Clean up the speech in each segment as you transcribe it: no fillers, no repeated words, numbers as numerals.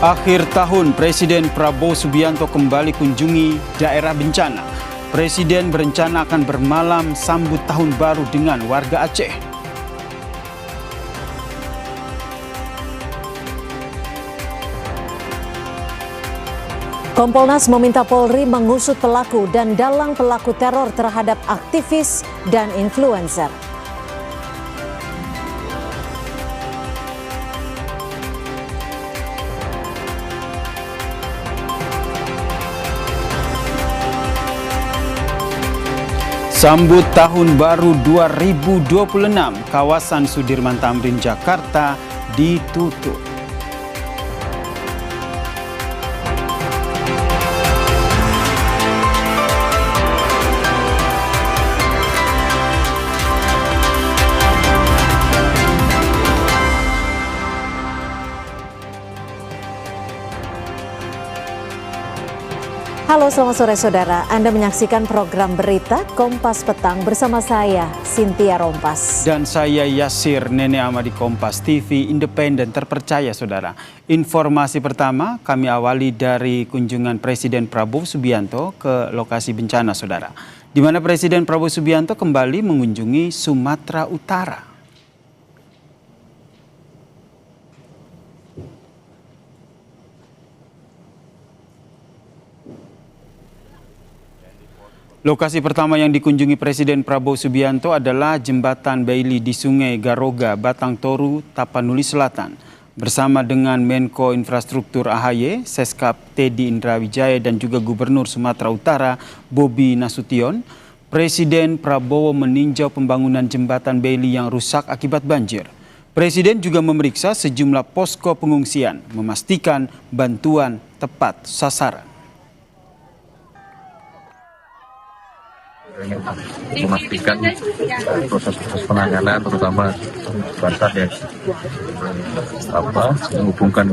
Akhir tahun, Presiden Prabowo Subianto kembali kunjungi daerah bencana. Presiden berencana akan bermalam sambut tahun baru dengan warga Aceh. Kompolnas meminta Polri mengusut pelaku dan dalang pelaku teror terhadap aktivis dan influencer. Sambut Tahun Baru 2026, kawasan Sudirman Tamrin, Jakarta ditutup. Halo, selamat sore saudara. Anda menyaksikan program berita Kompas Petang bersama saya, Cynthia Rompas. Dan saya Yasir Nene Amadi, Kompas TV, independen terpercaya saudara. Informasi pertama kami awali dari kunjungan Presiden Prabowo Subianto ke lokasi bencana saudara. Di mana Presiden Prabowo Subianto kembali mengunjungi Sumatera Utara. Lokasi pertama yang dikunjungi Presiden Prabowo Subianto adalah Jembatan Bailey di Sungai Garoga, Batang Toru, Tapanuli Selatan. Bersama dengan Menko Infrastruktur AHY, Seskap Teddy Indrawijaya dan juga Gubernur Sumatera Utara Bobi Nasution, Presiden Prabowo meninjau pembangunan Jembatan Bailey yang rusak akibat banjir. Presiden juga memeriksa sejumlah posko pengungsian, memastikan bantuan tepat sasaran. Memastikan proses penanganan terutama bantuan yang menghubungkan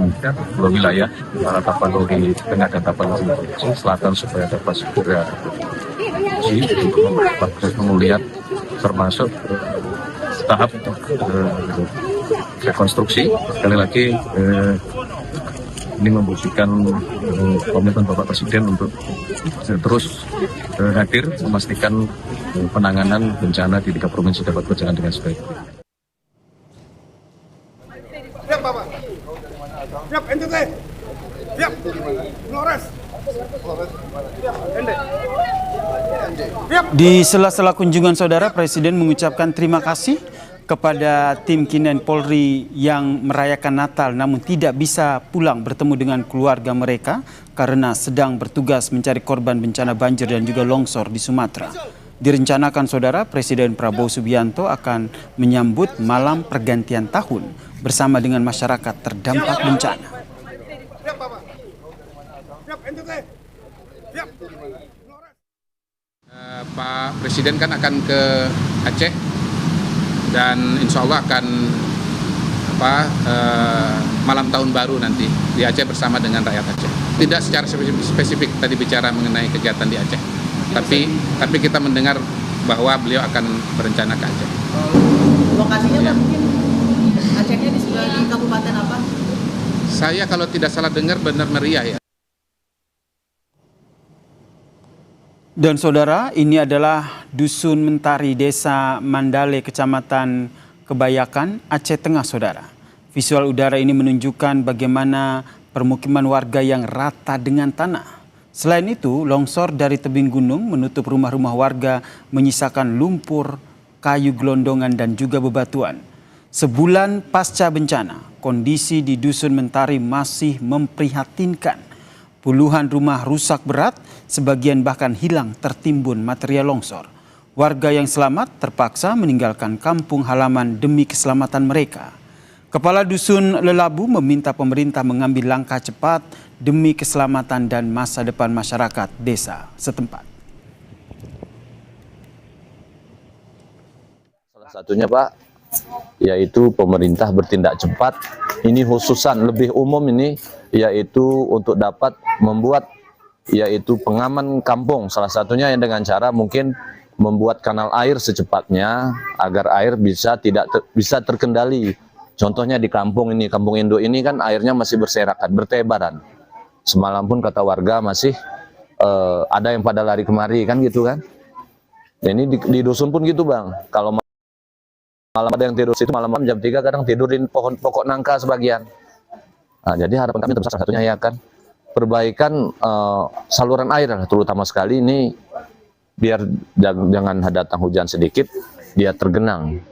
dua wilayah antara Tapanuli Tengah dan Tapanuli Selatan supaya dapat segera untuk pemulihan termasuk tahap rekonstruksi. Sekali lagi ini membuktikan komitmen Bapak Presiden untuk terus hadir memastikan penanganan bencana di 3 provinsi dapat berjalan dengan sebaik. Siap Bapak. Siap NTT. Siap. Flores. Di sela-sela kunjungan saudara, Presiden mengucapkan terima kasih kepada tim Kinen Polri yang merayakan Natal namun tidak bisa pulang bertemu dengan keluarga mereka karena sedang bertugas mencari korban bencana banjir dan juga longsor di Sumatera. Direncanakan saudara, Presiden Prabowo Subianto akan menyambut malam pergantian tahun bersama dengan masyarakat terdampak bencana. Siap Bapak. Siap NTT. Siap. Pak Presiden kan akan ke Aceh dan insya Allah akan malam tahun baru nanti di Aceh bersama dengan rakyat Aceh. Tidak secara spesifik tadi bicara mengenai kegiatan di Aceh, tapi kita mendengar bahwa beliau akan berencana ke Aceh. Lokasinya ya. Pak, mungkin Acehnya di sebelah kabupaten apa? Saya kalau tidak salah dengar benar meriah ya. Dan saudara, ini adalah Dusun Mentari, Desa Mandale, Kecamatan Kebayakan, Aceh Tengah saudara. Visual udara ini menunjukkan bagaimana permukiman warga yang rata dengan tanah. Selain itu, longsor dari tebing gunung menutup rumah-rumah warga, menyisakan lumpur, kayu gelondongan dan juga bebatuan. Sebulan pasca bencana, kondisi di Dusun Mentari masih memprihatinkan. Puluhan rumah rusak berat, sebagian bahkan hilang tertimbun material longsor. Warga yang selamat terpaksa meninggalkan kampung halaman demi keselamatan mereka. Kepala Dusun Lelabu meminta pemerintah mengambil langkah cepat demi keselamatan dan masa depan masyarakat desa setempat. Salah satunya Pak, yaitu pemerintah bertindak cepat. Ini khususan lebih umum ini, yaitu untuk dapat membuat yaitu pengaman kampung. Salah satunya yang dengan cara mungkin membuat kanal air secepatnya agar air bisa terkendali Contohnya di kampung ini, kampung induk ini kan airnya masih berserakan, bertebaran. Semalam pun kata warga masih ada yang pada lari kemari kan gitu kan. Nah, ini di dusun pun gitu Bang. Kalau malam ada yang tidur situ malam jam 3 kadang tidurin pohon pokok nangka sebagian. Nah, jadi harapan kami terbesar satunya ya kan perbaikan saluran air terutama sekali ini biar jangan datang hujan sedikit dia tergenang.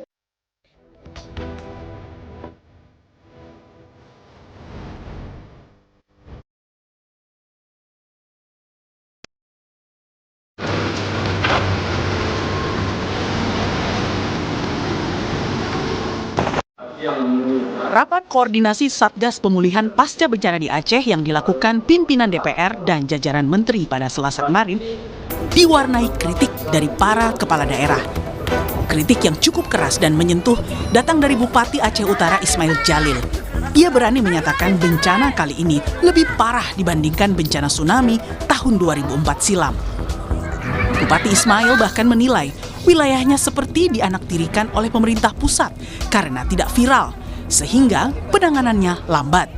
Rapat koordinasi Satgas Pemulihan Pasca Bencana di Aceh yang dilakukan pimpinan DPR dan jajaran menteri pada Selasa kemarin diwarnai kritik dari para kepala daerah. Kritik yang cukup keras dan menyentuh datang dari Bupati Aceh Utara Ismail Jalil. Ia berani menyatakan bencana kali ini lebih parah dibandingkan bencana tsunami tahun 2004 silam. Bupati Ismail bahkan menilai wilayahnya seperti dianaktirikan oleh pemerintah pusat karena tidak viral, sehingga penanganannya lambat.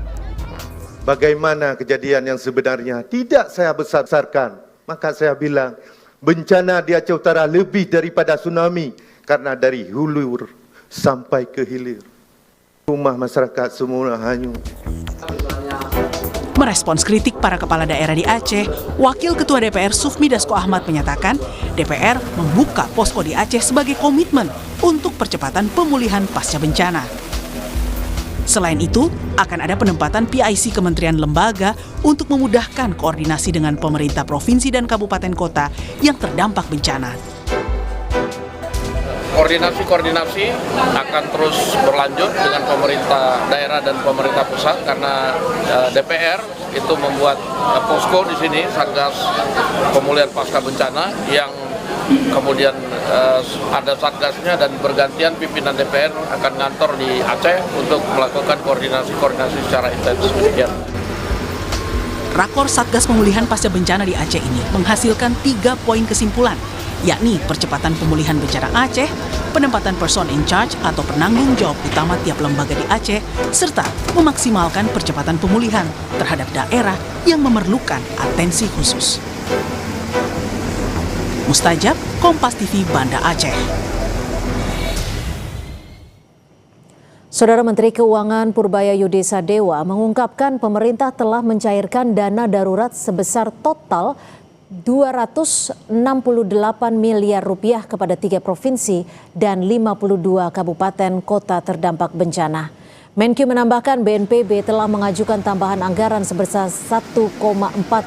Bagaimana kejadian yang sebenarnya tidak saya besar-besarkan. Maka saya bilang, bencana di Aceh Utara lebih daripada tsunami karena dari hulu sampai ke hilir. Rumah masyarakat semua hanyut. Merespons kritik para kepala daerah di Aceh, Wakil Ketua DPR Sufmi Dasko Ahmad menyatakan DPR membuka posko di Aceh sebagai komitmen untuk percepatan pemulihan pasca bencana. Selain itu, akan ada penempatan PIC Kementerian Lembaga untuk memudahkan koordinasi dengan pemerintah provinsi dan kabupaten kota yang terdampak bencana. Koordinasi akan terus berlanjut dengan pemerintah daerah dan pemerintah pusat karena DPR itu membuat posko di sini Satgas Pemulihan Pasca Bencana yang kemudian ada satgasnya dan bergantian pimpinan DPR akan ngantor di Aceh untuk melakukan koordinasi secara intens. Rakor Satgas Pemulihan Pasca Bencana di Aceh ini menghasilkan 3 poin kesimpulan, yakni percepatan pemulihan bencana Aceh, penempatan person in charge atau penanggung jawab utama tiap lembaga di Aceh, serta memaksimalkan percepatan pemulihan terhadap daerah yang memerlukan atensi khusus. Mustajab, Kompas TV, Banda Aceh. Saudara Menteri Keuangan Purbaya Yudesa Dewa mengungkapkan pemerintah telah mencairkan dana darurat sebesar total 268 miliar rupiah kepada 3 provinsi dan 52 kabupaten kota terdampak bencana. Menkyu menambahkan BNPB telah mengajukan tambahan anggaran sebesar 1,4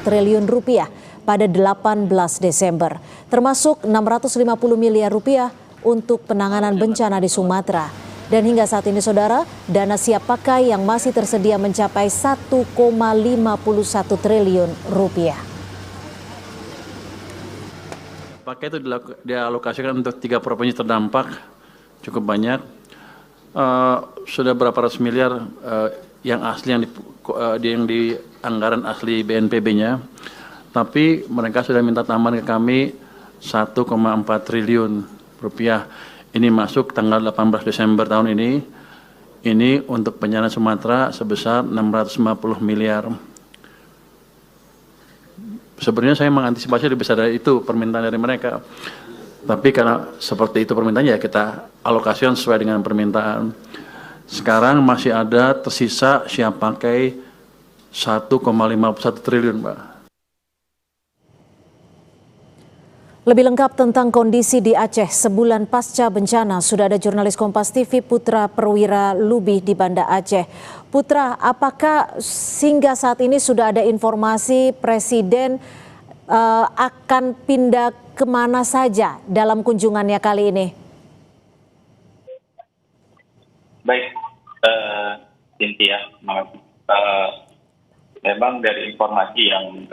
triliun rupiah pada 18 Desember, termasuk 650 miliar rupiah untuk penanganan bencana di Sumatera. Dan hingga saat ini saudara, dana siap pakai yang masih tersedia mencapai 1,51 triliun rupiah. Pakai itu dialokasikan untuk 3 provinsi terdampak, cukup banyak. Sudah berapa ratus miliar yang asli yang di anggaran asli BNPB-nya. Tapi mereka sudah minta tambahan ke kami 1,4 triliun rupiah. Ini masuk tanggal 18 Desember tahun ini. Ini untuk bencana Sumatera sebesar 650 miliar. Sebenarnya saya mengantisipasi lebih besar dari itu permintaan dari mereka. Tapi karena seperti itu permintaannya ya kita alokasikan sesuai dengan permintaan. Sekarang masih ada tersisa siap pakai 1,51 triliun, Pak. Lebih lengkap tentang kondisi di Aceh sebulan pasca bencana, sudah ada jurnalis Kompas TV Putra Perwira Lubih di Banda Aceh. Putra, apakah hingga saat ini sudah ada informasi Presiden akan pindah kemana saja dalam kunjungannya kali ini? Baik, Cynthia, memang dari informasi yang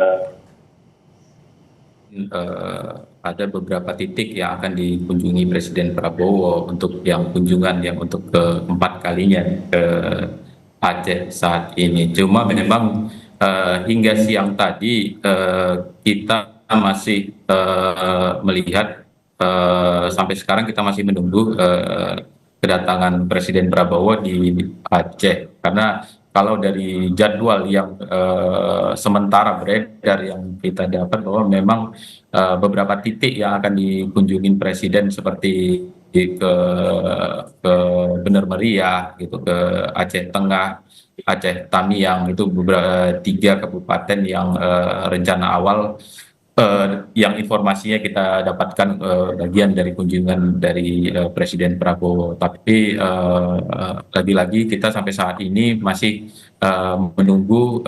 ada beberapa titik yang akan dikunjungi Presiden Prabowo untuk yang kunjungan yang untuk keempat kalinya ke Aceh saat ini. Cuma memang hingga siang tadi kita masih melihat sampai sekarang kita masih menunggu kedatangan Presiden Prabowo di Aceh, karena kalau dari jadwal yang sementara beredar yang kita dapat bahwa memang beberapa titik yang akan dikunjungin Presiden seperti ke Bener Meriah gitu, ke Aceh Tengah, Aceh Tamiang, itu beberapa 3 kabupaten yang rencana awal yang informasinya kita dapatkan bagian dari kunjungan dari Presiden Prabowo. Tapi lagi-lagi kita sampai saat ini masih menunggu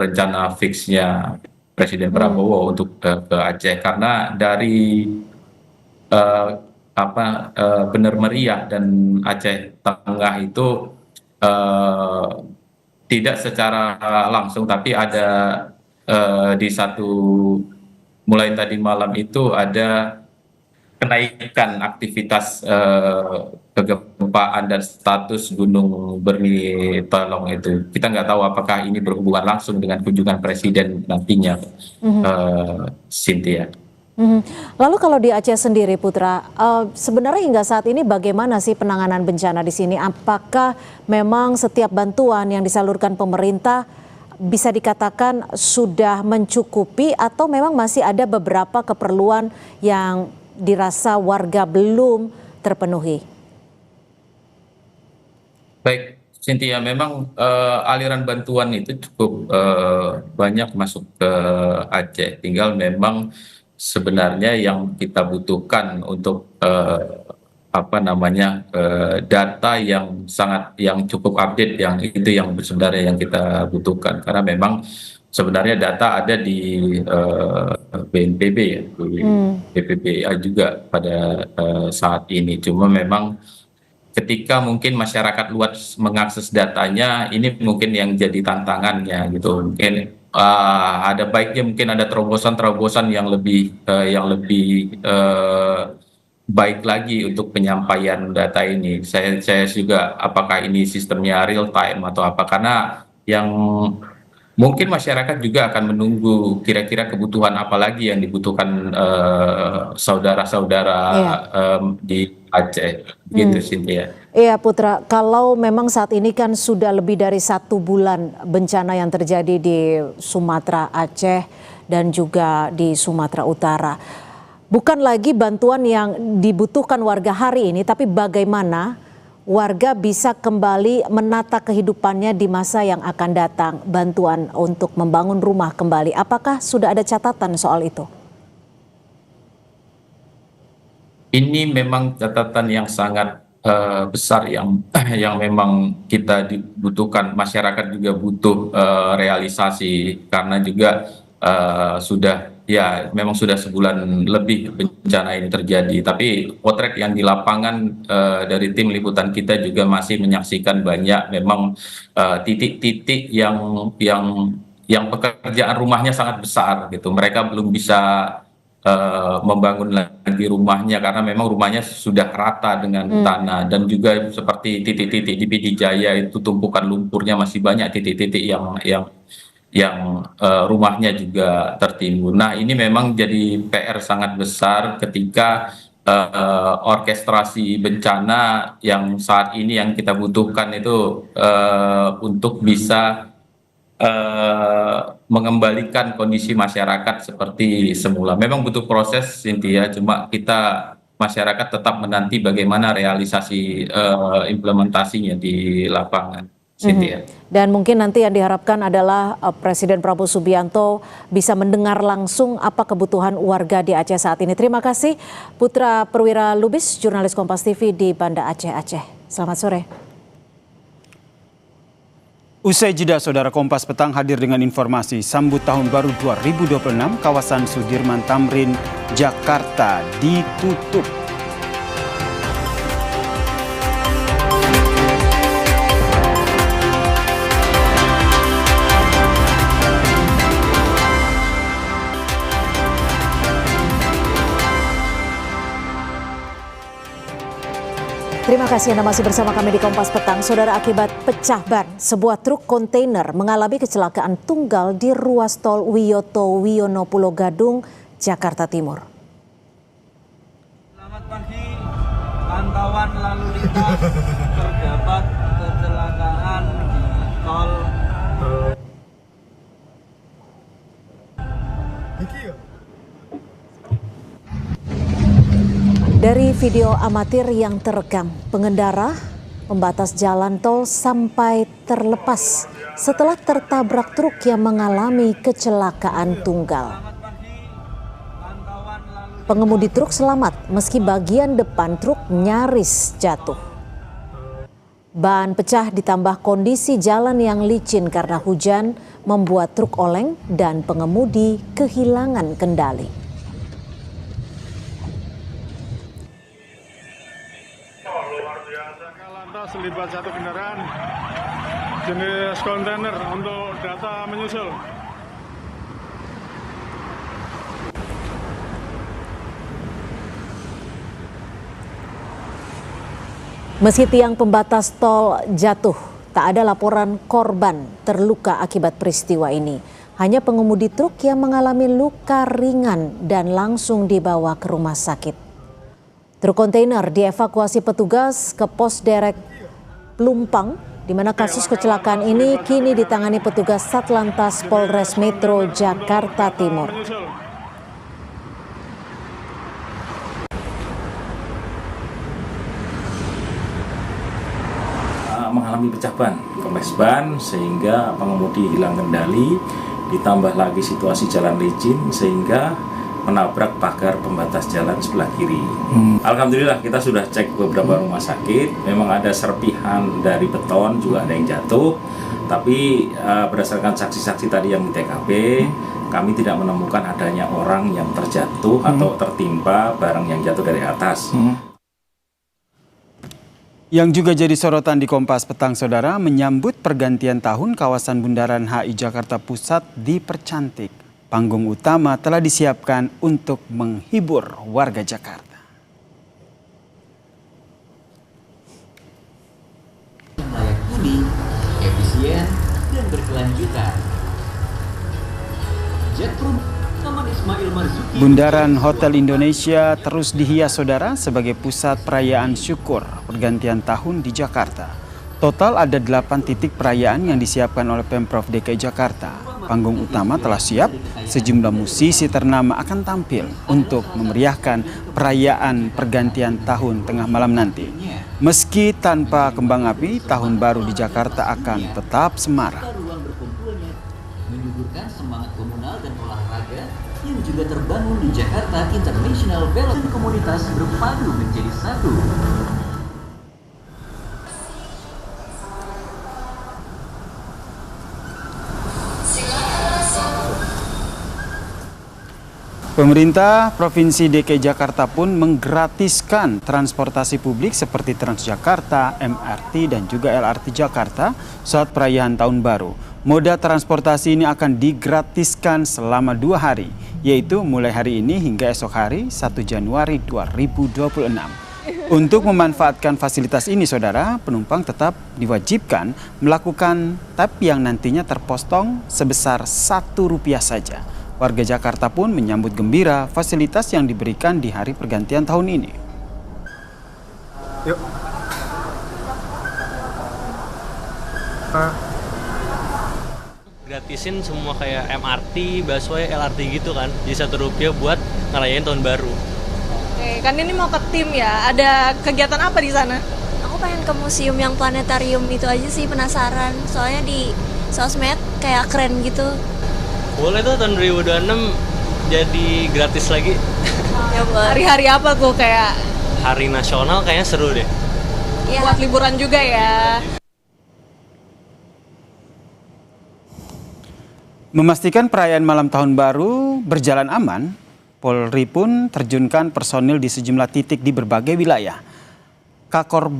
rencana fixnya Presiden Prabowo untuk ke Aceh, karena dari Bener Meriah dan Aceh Tengah itu tidak secara langsung, tapi ada di mulai tadi malam itu ada kenaikan aktivitas kegempaan dan status Gunung Bernili Tolong itu. Kita nggak tahu apakah ini berhubungan langsung dengan kunjungan Presiden nantinya, Cynthia. Lalu kalau di Aceh sendiri, Putra, sebenarnya hingga saat ini bagaimana sih penanganan bencana di sini? Apakah memang setiap bantuan yang disalurkan pemerintah bisa dikatakan sudah mencukupi, atau memang masih ada beberapa keperluan yang dirasa warga belum terpenuhi? Baik, Cynthia, memang aliran bantuan itu cukup banyak masuk ke Aceh. Tinggal memang sebenarnya yang kita butuhkan untuk data yang cukup update, yang itu yang sebenarnya yang kita butuhkan, karena memang sebenarnya data ada di BNPB ya, di BPPA juga pada saat ini. Cuma memang ketika mungkin masyarakat luas mengakses datanya, ini mungkin yang jadi tantangannya gitu. Mungkin ada baiknya mungkin ada terobosan-terobosan yang lebih baik lagi untuk penyampaian data ini. Saya juga, apakah ini sistemnya real time atau apa, karena yang mungkin masyarakat juga akan menunggu kira-kira kebutuhan apa lagi yang dibutuhkan saudara-saudara di Aceh, gitu Cynthia. Iya Putra, kalau memang saat ini kan sudah lebih dari 1 bulan bencana yang terjadi di Sumatera, Aceh, dan juga di Sumatera Utara. Bukan lagi bantuan yang dibutuhkan warga hari ini, tapi bagaimana warga bisa kembali menata kehidupannya di masa yang akan datang. Bantuan untuk membangun rumah kembali. Apakah sudah ada catatan soal itu? Ini memang catatan yang sangat besar yang memang kita dibutuhkan. Masyarakat juga butuh realisasi, karena juga memang sudah sebulan lebih bencana ini terjadi. Tapi potret yang di lapangan dari tim liputan kita juga masih menyaksikan banyak memang titik-titik yang pekerjaan rumahnya sangat besar gitu. Mereka belum bisa membangun lagi rumahnya karena memang rumahnya sudah rata dengan tanah, dan juga seperti titik-titik di Pidi Jaya itu tumpukan lumpurnya masih banyak, titik-titik yang rumahnya juga tertimbun. Nah, ini memang jadi PR sangat besar ketika orkestrasi bencana yang saat ini yang kita butuhkan itu untuk bisa mengembalikan kondisi masyarakat seperti semula. Memang butuh proses, Cynthia, cuma kita masyarakat tetap menanti bagaimana realisasi implementasinya di lapangan, Cynthia. Dan mungkin nanti yang diharapkan adalah Presiden Prabowo Subianto bisa mendengar langsung apa kebutuhan warga di Aceh saat ini. Terima kasih Putra Perwira Lubis, jurnalis Kompas TV di Banda Aceh, Aceh. Selamat sore. Usai jeda, Saudara, Kompas Petang hadir dengan informasi sambut tahun baru 2026, kawasan Sudirman Tamrin, Jakarta ditutup. Terima kasih Anda masih bersama kami di Kompas Petang. Saudara, akibat pecah ban, sebuah truk kontainer mengalami kecelakaan tunggal di ruas tol Wiyoto Wiono Pulau Gadung, Jakarta Timur. Selamat pagi, pantauan lalu lintas. terdapat kecelakaan di tol. Dari video amatir yang terekam, pengendara pembatas jalan tol sampai terlepas setelah tertabrak truk yang mengalami kecelakaan tunggal. Pengemudi truk selamat meski bagian depan truk nyaris jatuh. Ban pecah ditambah kondisi jalan yang licin karena hujan membuat truk oleng dan pengemudi kehilangan kendali. Terlibat satu kendaraan jenis kontainer untuk data menyusul. Meski tiang pembatas tol jatuh, tak ada laporan korban terluka akibat peristiwa ini. Hanya pengemudi truk yang mengalami luka ringan dan langsung dibawa ke rumah sakit. Truk kontainer dievakuasi petugas ke pos derek Pelumpang, di mana kasus kecelakaan ini kini ditangani petugas Satlantas Polres Metro Jakarta Timur. Mengalami pecah ban, kempes ban sehingga pengemudi hilang kendali, ditambah lagi situasi jalan licin sehingga menabrak pagar pembatas jalan sebelah kiri. Alhamdulillah kita sudah cek beberapa rumah sakit, memang ada serpihan dari beton, juga ada yang jatuh, tapi berdasarkan saksi-saksi tadi yang di TKP, kami tidak menemukan adanya orang yang terjatuh atau tertimpa barang yang jatuh dari atas. Yang juga jadi sorotan di Kompas Petang, Saudara, menyambut pergantian tahun kawasan Bundaran HI Jakarta Pusat dipercantik. Panggung utama telah disiapkan untuk menghibur warga Jakarta. Layak huni, efisien, dan berkelanjutan. Bundaran Hotel Indonesia terus dihias, Saudara, sebagai pusat perayaan syukur pergantian tahun di Jakarta. Total ada 8 titik perayaan yang disiapkan oleh Pemprov DKI Jakarta. Panggung utama telah siap, sejumlah musisi ternama akan tampil untuk memeriahkan perayaan pergantian tahun tengah malam nanti. Meski tanpa kembang api, tahun baru di Jakarta akan tetap semarak. Menyuburkan semangat komunal dan olahraga yang juga terbangun di Jakarta International Ballet, dan komunitas berpadu menjadi satu. Pemerintah Provinsi DKI Jakarta pun menggratiskan transportasi publik seperti Transjakarta, MRT, dan juga LRT Jakarta saat perayaan Tahun Baru. Moda transportasi ini akan digratiskan selama 2 hari, yaitu mulai hari ini hingga esok hari 1 Januari 2026. Untuk memanfaatkan fasilitas ini, Saudara, penumpang tetap diwajibkan melakukan tap yang nantinya terpotong sebesar Rp1 saja. Warga Jakarta pun menyambut gembira fasilitas yang diberikan di hari pergantian tahun ini. Yuk. Gratisin semua kayak MRT, busway, LRT gitu kan. Jadi Rp1 buat ngerayain tahun baru. Oke, kan ini mau ke tim ya. Ada kegiatan apa di sana? Aku pengen ke museum yang planetarium itu aja sih, penasaran. Soalnya di sosmed kayak keren gitu. Boleh tuh tahun 2026 jadi gratis lagi. Ya, hari-hari apa tuh kayak? Hari nasional kayaknya seru deh. Ya. Buat liburan juga ya. Memastikan perayaan malam tahun baru berjalan aman, Polri pun terjunkan personil di sejumlah titik di berbagai wilayah. Kakor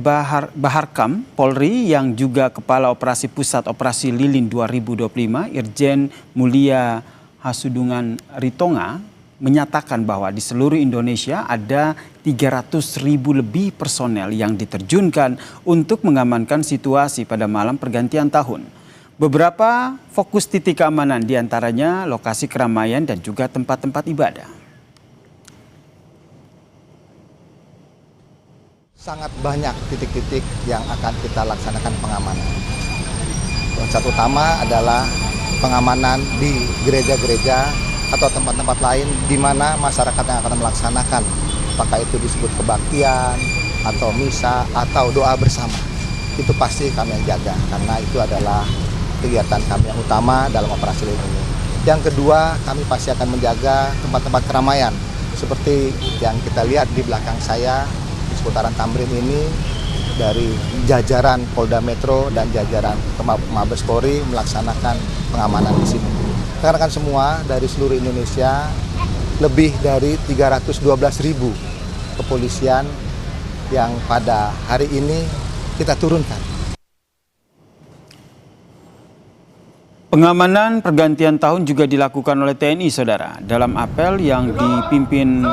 Baharkam Polri yang juga Kepala Operasi Pusat Operasi Lilin 2025 Irjen Mulia Hasudungan Ritonga menyatakan bahwa di seluruh Indonesia ada 300.000 lebih personel yang diterjunkan untuk mengamankan situasi pada malam pergantian tahun. Beberapa fokus titik keamanan diantaranya lokasi keramaian dan juga tempat-tempat ibadah. Sangat banyak titik-titik yang akan kita laksanakan pengamanan. Satu utama adalah pengamanan di gereja-gereja atau tempat-tempat lain di mana masyarakat yang akan melaksanakan, apakah itu disebut kebaktian atau misa atau doa bersama. Itu pasti kami yang jaga karena itu adalah kegiatan kami yang utama dalam operasi ini. Yang kedua, kami pasti akan menjaga tempat-tempat keramaian seperti yang kita lihat di belakang saya di seputaran Tamrin ini, dari jajaran Polda Metro dan jajaran Mabes Polri melaksanakan pengamanan di sini. Rekan-rekan semua dari seluruh Indonesia, lebih dari 312.000 kepolisian yang pada hari ini kita turunkan. Pengamanan pergantian tahun juga dilakukan oleh TNI, saudara. Dalam apel yang dipimpin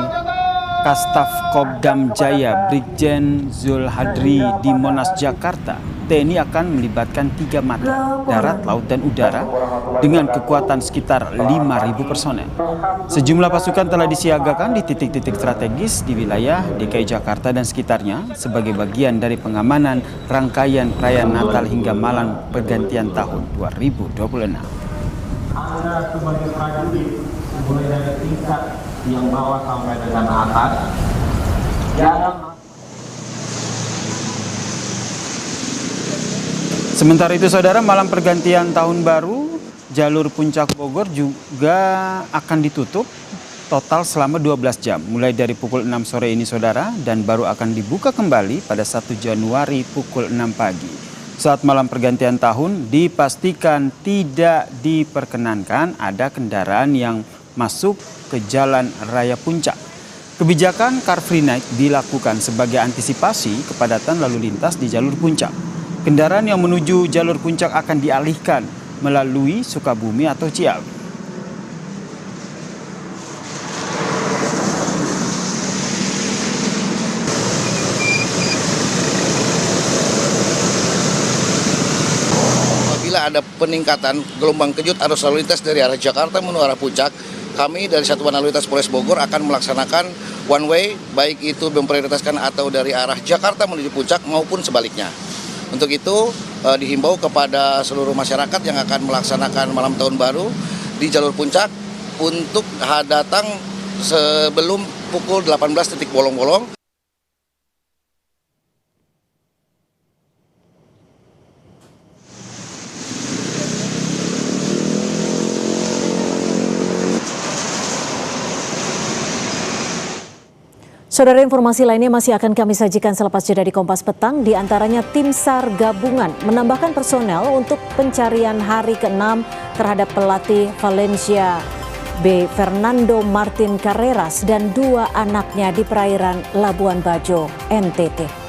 Kastaf Kopdam Jaya Brigjen Zul Hadri di Monas, Jakarta, TNI akan melibatkan 3 matra, darat, laut, dan udara dengan kekuatan sekitar 5.000 personel. Sejumlah pasukan telah disiagakan di titik-titik strategis di wilayah DKI Jakarta dan sekitarnya sebagai bagian dari pengamanan rangkaian perayaan Natal hingga malam pergantian tahun 2026. Anda sebagai prajurit, mulai dari tingkat yang bawah sampai dengan atas, jangan. Sementara itu, saudara, malam pergantian tahun baru, jalur Puncak Bogor juga akan ditutup total selama 12 jam, mulai dari pukul 6 sore ini, saudara, dan baru akan dibuka kembali pada 1 Januari pukul 6 pagi. Saat malam pergantian tahun, dipastikan tidak diperkenankan ada kendaraan yang masuk ke Jalan Raya Puncak. Kebijakan Car Free Night dilakukan sebagai antisipasi kepadatan lalu lintas di jalur Puncak. Kendaraan yang menuju jalur Puncak akan dialihkan melalui Sukabumi atau Ciawi. Apabila ada peningkatan gelombang kejut arus lalu lintas dari arah Jakarta menuju arah Puncak, kami dari Satuan Lalu Lintas Polres Bogor akan melaksanakan one way, baik itu memprioritaskan atau dari arah Jakarta menuju Puncak maupun sebaliknya. Untuk itu dihimbau kepada seluruh masyarakat yang akan melaksanakan malam tahun baru di jalur Puncak untuk datang sebelum pukul 18 titik bolong-bolong. Saudara, informasi lainnya masih akan kami sajikan selepas jeda di Kompas Petang. Di antaranya tim SAR gabungan menambahkan personel untuk pencarian hari ke-6 terhadap pelatih Valencia B. Fernando Martin Carreras dan 2 anaknya di perairan Labuan Bajo, NTT.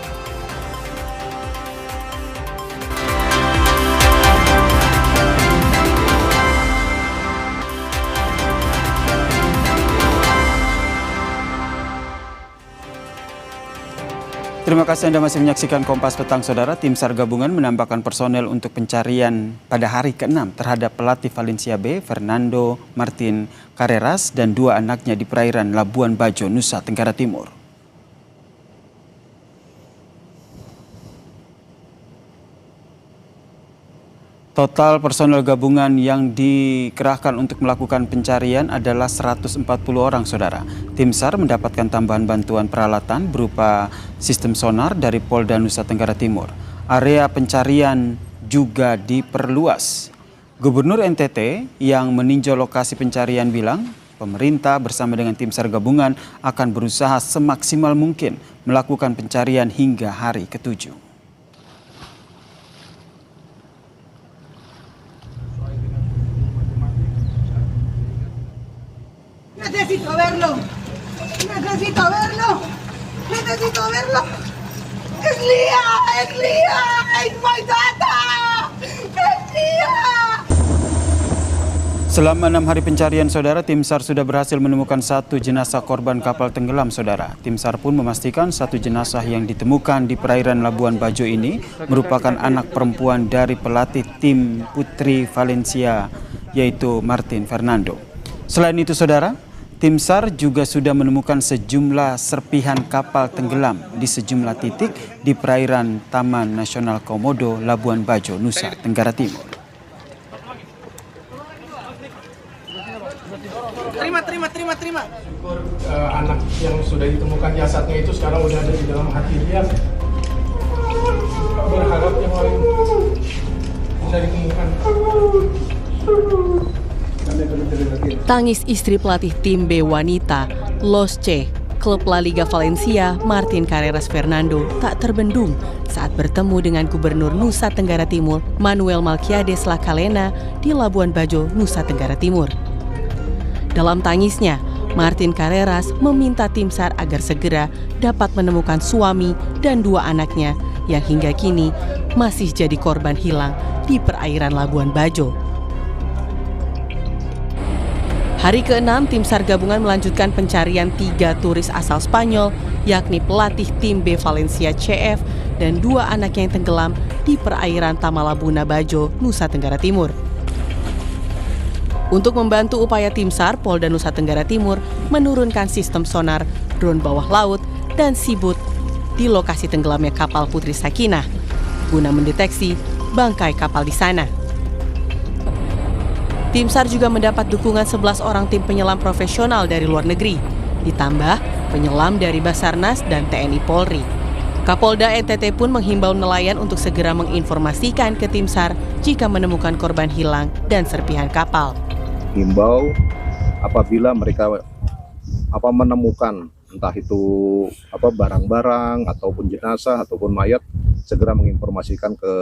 Terima kasih Anda masih menyaksikan Kompas Petang, saudara. Tim SAR gabungan menambahkan personel untuk pencarian pada hari ke-6 terhadap pelatih Valencia B, Fernando Martin Carreras, dan 2 anaknya di perairan Labuan Bajo, Nusa Tenggara Timur. Total personel gabungan yang dikerahkan untuk melakukan pencarian adalah 140 orang, saudara. Tim SAR mendapatkan tambahan bantuan peralatan berupa sistem sonar dari Polda Nusa Tenggara Timur. Area pencarian juga diperluas. Gubernur NTT yang meninjau lokasi pencarian bilang, pemerintah bersama dengan tim SAR gabungan akan berusaha semaksimal mungkin melakukan pencarian hingga hari ke-7. Necesito verlo. Necesito verlo. Necesito verlo. Es Lia. Es Lia. Es my data. Es Lia. Selama 6 hari pencarian, saudara, tim SAR sudah berhasil menemukan 1 jenazah korban kapal tenggelam, saudara. Tim SAR pun memastikan 1 jenazah yang ditemukan di perairan Labuan Bajo ini merupakan anak perempuan dari pelatih tim Putri Valencia, yaitu Martin Fernando. Selain itu, saudara, Tim SAR juga sudah menemukan sejumlah serpihan kapal tenggelam di sejumlah titik di perairan Taman Nasional Komodo, Labuan Bajo, Nusa Tenggara Timur. Terima. Anak yang sudah ditemukan jasadnya itu sekarang udah ada di dalam hati dia. Berharap yang lain bisa ditemukan. Tangis istri pelatih tim B wanita Los C, klub La Liga Valencia, Martin Carreras Fernando tak terbendung saat bertemu dengan Gubernur Nusa Tenggara Timur Manuel Melquiades Lackalena di Labuan Bajo, Nusa Tenggara Timur. Dalam tangisnya, Martin Carreras meminta tim SAR agar segera dapat menemukan suami dan 2 anaknya yang hingga kini masih jadi korban hilang di perairan Labuan Bajo. Hari ke-6, tim SAR gabungan melanjutkan pencarian 3 turis asal Spanyol, yakni pelatih tim B Valencia CF dan 2 anaknya yang tenggelam di perairan Tamalabuna Bajo, Nusa Tenggara Timur. Untuk membantu upaya tim SAR, Polda Nusa Tenggara Timur menurunkan sistem sonar, drone bawah laut, dan seaboot di lokasi tenggelamnya kapal Putri Sakinah guna mendeteksi bangkai kapal di sana. Tim SAR juga mendapat dukungan 11 orang tim penyelam profesional dari luar negeri, ditambah penyelam dari Basarnas dan TNI Polri. Kapolda NTT pun menghimbau nelayan untuk segera menginformasikan ke tim SAR jika menemukan korban hilang dan serpihan kapal. Himbau apabila mereka menemukan entah itu barang-barang ataupun jenazah ataupun mayat, segera menginformasikan ke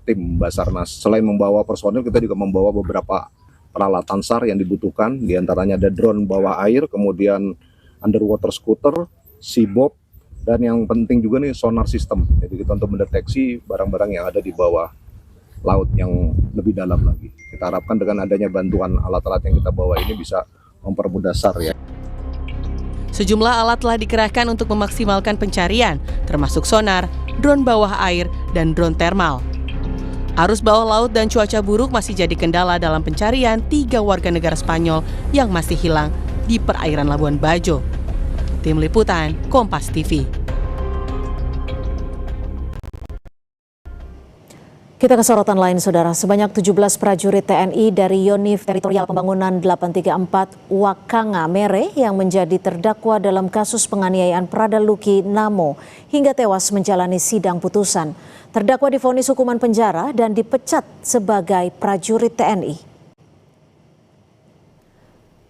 tim Basarnas. Selain membawa personil, kita juga membawa beberapa peralatan SAR yang dibutuhkan, diantaranya ada drone bawah air, kemudian underwater scooter, seaboat, dan yang penting juga nih sonar system. Jadi kita untuk mendeteksi barang-barang yang ada di bawah laut yang lebih dalam lagi. Kita harapkan dengan adanya bantuan alat-alat yang kita bawa ini bisa mempermudah SAR ya. Sejumlah alat telah dikerahkan untuk memaksimalkan pencarian, termasuk sonar, drone bawah air, dan drone thermal. Arus bawah laut dan cuaca buruk masih jadi kendala dalam pencarian 3 warga negara Spanyol yang masih hilang di perairan Labuan Bajo. Tim Liputan, Kompas TV. Kita ke sorotan lain, Saudara. Sebanyak 17 prajurit TNI dari Yonif Teritorial Pembangunan 834 Wakanga Mere yang menjadi terdakwa dalam kasus penganiayaan Prada Luki Namo hingga tewas menjalani sidang putusan. Terdakwa divonis hukuman penjara dan dipecat sebagai prajurit TNI.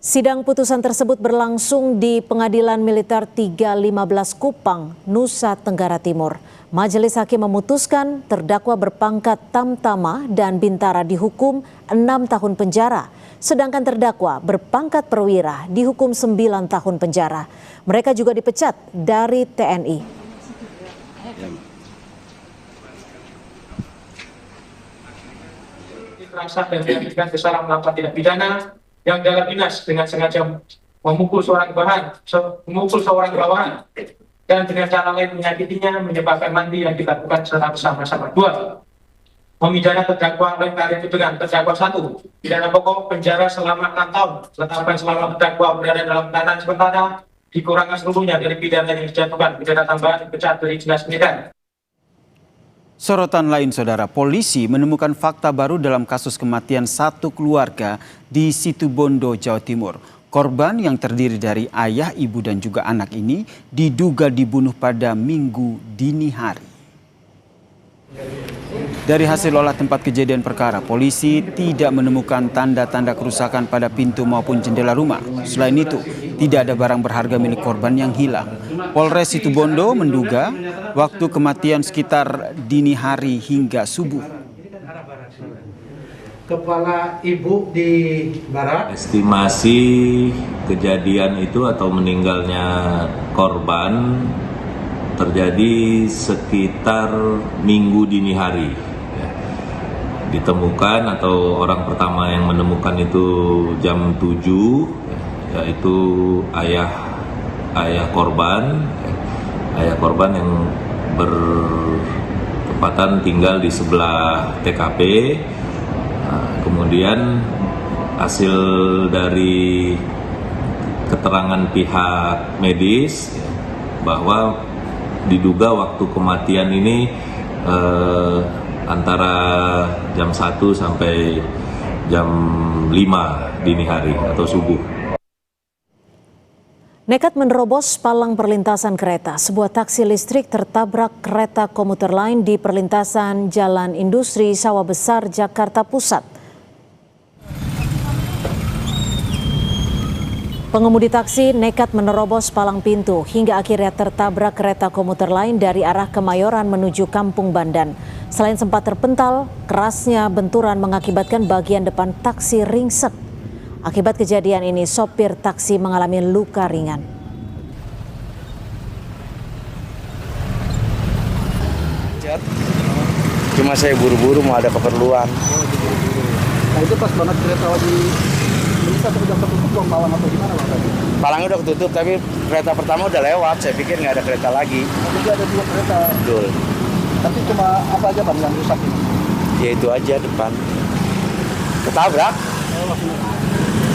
Sidang putusan tersebut berlangsung di Pengadilan Militer 315 Kupang, Nusa Tenggara Timur. Majelis Hakim memutuskan terdakwa berpangkat Tamtama dan Bintara dihukum 6 tahun penjara, sedangkan terdakwa berpangkat Perwira dihukum 9 tahun penjara. Mereka juga dipecat dari TNI. Terasa dan diakibatkan kesalahan melakukan tindak pidana yang dalam dinas dengan sengaja memukul seorang bawahan dan dengan cara lain menyakitinya, menyebabkan mati yang dilakukan secara bersama-sama. 2. Memidana terdakwa lain kali itu dengan terdakwa 1. Pidana pokok penjara selama 6 tahun. Tetapkan selama terdakwa berada dalam tahanan sementara dikurangkan seluruhnya dari pidana yang dijatuhkan. Pidana tambahan dipecat dari dinas pendidikan. Sorotan lain, Saudara, polisi menemukan fakta baru dalam kasus kematian satu keluarga di Situbondo, Jawa Timur. Korban yang terdiri dari ayah, ibu, dan juga anak ini diduga dibunuh pada Minggu dini hari. Dari hasil olah tempat kejadian perkara, polisi tidak menemukan tanda-tanda kerusakan pada pintu maupun jendela rumah. Selain itu, tidak ada barang berharga milik korban yang hilang. Polres Situbondo menduga waktu kematian sekitar dini hari hingga subuh. Kepala ibu di barat. Estimasi kejadian itu atau meninggalnya korban terjadi sekitar Minggu dini hari. Ditemukan atau orang pertama yang menemukan itu jam 7, yaitu ayah korban yang bertepatan tinggal di sebelah TKP. Kemudian hasil dari keterangan pihak medis bahwa diduga waktu kematian ini antara jam 1 sampai jam 5 dini hari atau subuh. Nekat menerobos palang perlintasan kereta, sebuah taksi listrik tertabrak kereta komuter lain di perlintasan Jalan Industri Sawah Besar, Jakarta Pusat. Pengemudi taksi nekat menerobos palang pintu hingga akhirnya tertabrak kereta komuter lain dari arah Kemayoran menuju Kampung Bandan. Selain sempat terpental, kerasnya benturan mengakibatkan bagian depan taksi ringsek. Akibat kejadian ini, sopir taksi mengalami luka ringan. Cuma saya buru-buru mau ada keperluan. Nah itu pas banget kereta lagi bisa sudah ketutup bang palang atau gimana bang tadi? Palangnya udah ketutup tapi kereta pertama udah lewat. Saya pikir nggak ada kereta lagi. Jadi ada 2 kereta. Betul. Tapi cuma apa aja bang yang rusak ini? Ya itu aja depan. Ketabrak.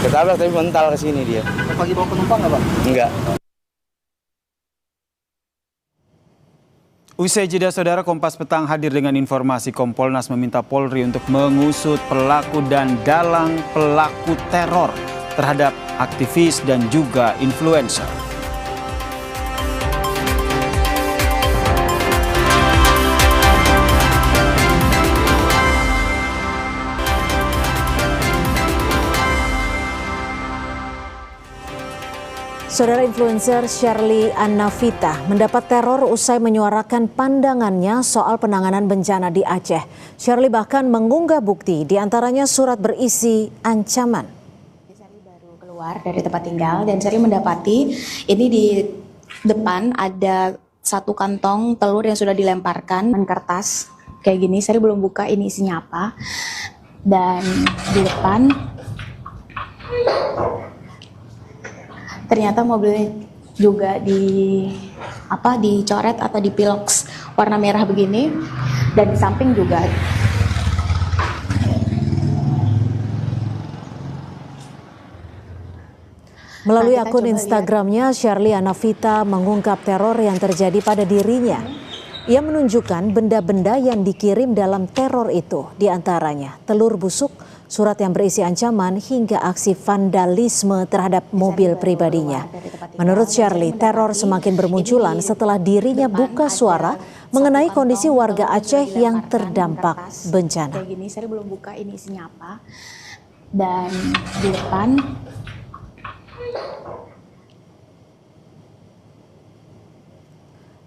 Ketabrak tapi mental ke sini dia. Pagi bawa penumpang nggak bang? Enggak. Usai jeda, saudara, Kompas Petang hadir dengan informasi Kompolnas meminta Polri untuk mengusut pelaku dan dalang pelaku teror terhadap aktivis dan juga influencer. Saudara, influencer Shirley Annavita mendapat teror usai menyuarakan pandangannya soal penanganan bencana di Aceh. Shirley bahkan mengunggah bukti, diantaranya surat berisi ancaman. Shirley baru keluar dari tempat tinggal dan Shirley mendapati ini di depan ada 1 kantong telur yang sudah dilemparkan dan kertas kayak gini. Shirley belum buka ini isinya apa. Dan di depan ternyata mobilnya juga dicoret atau dipiloks warna merah begini, dan di samping juga melalui akun Instagramnya, Shirley Annavita mengungkap teror yang terjadi pada dirinya. Ia menunjukkan benda-benda yang dikirim dalam teror itu, diantaranya telur busuk, surat yang berisi ancaman, hingga aksi vandalisme terhadap mobil pribadinya. Menurut Shirley, teror semakin bermunculan setelah dirinya buka suara mengenai kondisi warga Aceh yang terdampak bencana. Kayak gini, saya belum buka ini isinya apa. Dan di depan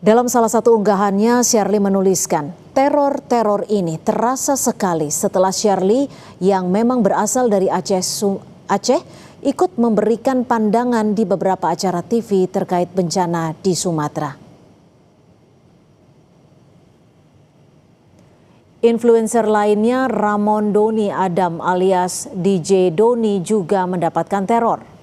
dalam salah satu unggahannya, Shirley menuliskan, teror-teror ini terasa sekali setelah Shirley yang memang berasal dari Aceh ikut memberikan pandangan di beberapa acara TV terkait bencana di Sumatera. Influencer lainnya, Ramon Doni Adam alias DJ Doni, juga mendapatkan teror.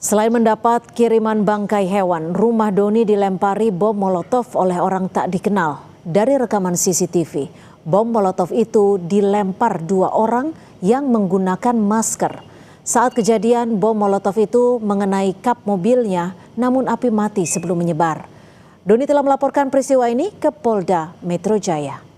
Selain mendapat kiriman bangkai hewan, rumah Doni dilempari bom molotov oleh orang tak dikenal. Dari rekaman CCTV, bom molotov itu dilempar 2 orang yang menggunakan masker. Saat kejadian, bom molotov itu mengenai kap mobilnya, namun api mati sebelum menyebar. Doni telah melaporkan peristiwa ini ke Polda Metro Jaya.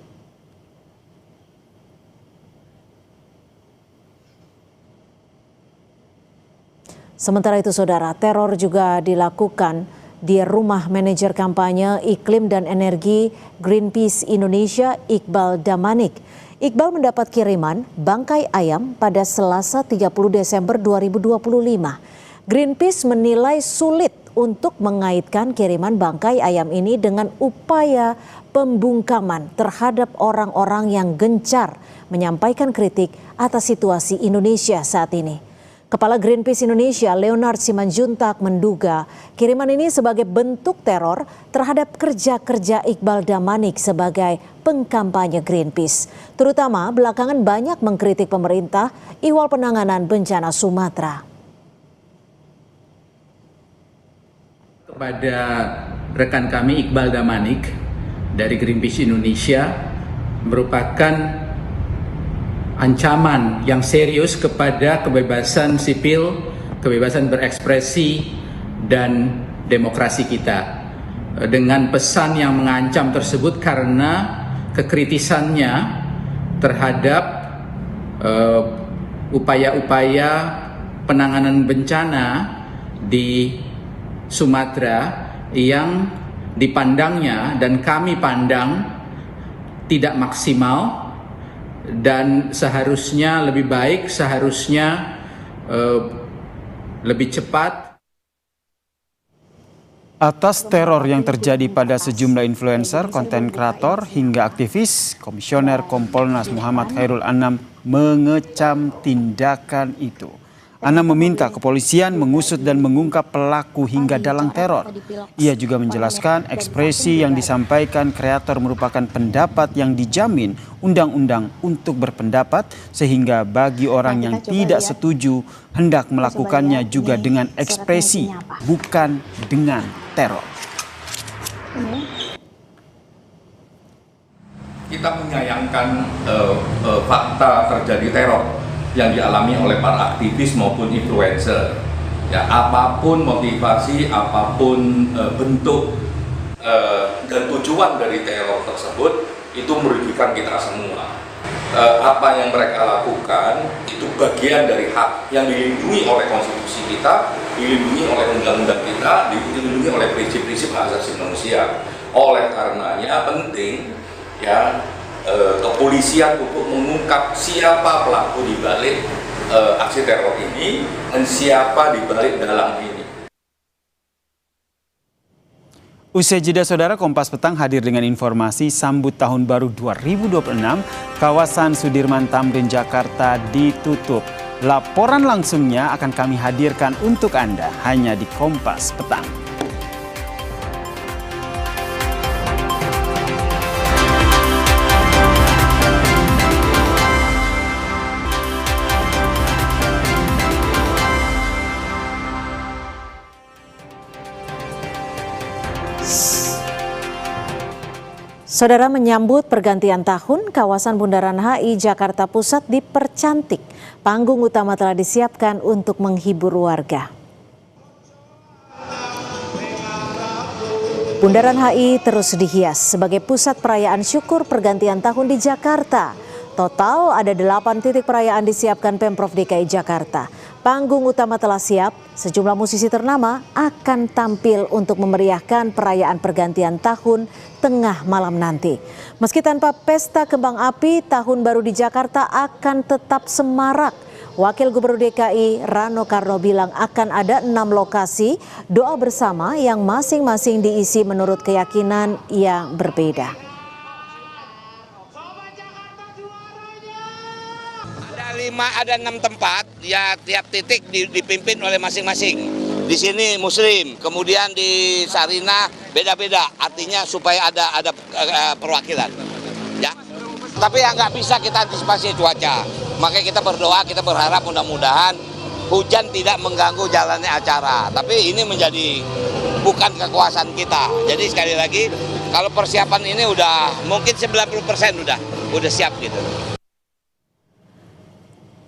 Sementara itu, saudara, teror juga dilakukan di rumah manajer kampanye iklim dan energi Greenpeace Indonesia, Iqbal Damanik. Iqbal mendapat kiriman bangkai ayam pada Selasa 30 Desember 2025. Greenpeace menilai sulit untuk mengaitkan kiriman bangkai ayam ini dengan upaya pembungkaman terhadap orang-orang yang gencar menyampaikan kritik atas situasi Indonesia saat ini. Kepala Greenpeace Indonesia, Leonard Simanjuntak, menduga kiriman ini sebagai bentuk teror terhadap kerja-kerja Iqbal Damanik sebagai pengkampanye Greenpeace. Terutama belakangan banyak mengkritik pemerintah ihwal penanganan bencana Sumatera. Kepada rekan kami Iqbal Damanik dari Greenpeace Indonesia, merupakan ancaman yang serius kepada kebebasan sipil, kebebasan berekspresi, dan demokrasi kita. Dengan pesan yang mengancam tersebut karena kekritisannya terhadap upaya-upaya penanganan bencana di Sumatera yang dipandangnya dan kami pandang tidak maksimal dan seharusnya lebih baik, seharusnya lebih cepat. Atas teror yang terjadi pada sejumlah influencer, konten kreator, hingga aktivis, Komisioner Kompolnas Muhammad Khairul Anam mengecam tindakan itu. Anam meminta kepolisian mengusut dan mengungkap pelaku hingga dalang teror. Ia juga menjelaskan ekspresi yang disampaikan kreator merupakan pendapat yang dijamin undang-undang untuk berpendapat, sehingga bagi orang yang tidak setuju hendak melakukannya juga dengan ekspresi, bukan dengan teror. Kita menyayangkan fakta terjadi teror yang dialami oleh para aktivis maupun influencer. Ya, apapun motivasi, apapun bentuk dan tujuan dari teror tersebut, itu merugikan kita semua. Apa yang mereka lakukan itu bagian dari hak yang dilindungi oleh konstitusi kita, dilindungi oleh undang-undang kita, dilindungi oleh prinsip-prinsip hak asasi manusia. Oleh karenanya penting ya kepolisian untuk mengungkap siapa pelaku di balik aksi teror ini dan siapa di balik dalang ini. Usai jeda saudara, Kompas Petang hadir dengan informasi sambut tahun baru 2026, kawasan Sudirman Tamrin Jakarta ditutup. Laporan langsungnya akan kami hadirkan untuk Anda hanya di Kompas Petang. Saudara, menyambut pergantian tahun, kawasan Bundaran HI Jakarta Pusat dipercantik. Panggung utama telah disiapkan untuk menghibur warga. Bundaran HI terus dihias sebagai pusat perayaan syukur pergantian tahun di Jakarta. Total ada 8 titik perayaan disiapkan Pemprov DKI Jakarta. Panggung utama telah siap, sejumlah musisi ternama akan tampil untuk memeriahkan perayaan pergantian tahun tengah malam nanti. Meski tanpa pesta kembang api, tahun baru di Jakarta akan tetap semarak. Wakil Gubernur DKI Rano Karno bilang akan ada 6 lokasi doa bersama yang masing-masing diisi menurut keyakinan yang berbeda. Ada 6 tempat, ya tiap titik dipimpin oleh masing-masing. Di sini Muslim, kemudian di Sarina beda-beda, artinya supaya ada perwakilan. Ya, tapi ya nggak bisa kita antisipasi cuaca. Makanya kita berdoa, kita berharap mudah-mudahan hujan tidak mengganggu jalannya acara. Tapi ini menjadi bukan kekuasaan kita. Jadi sekali lagi, kalau persiapan ini udah mungkin 90% udah siap gitu.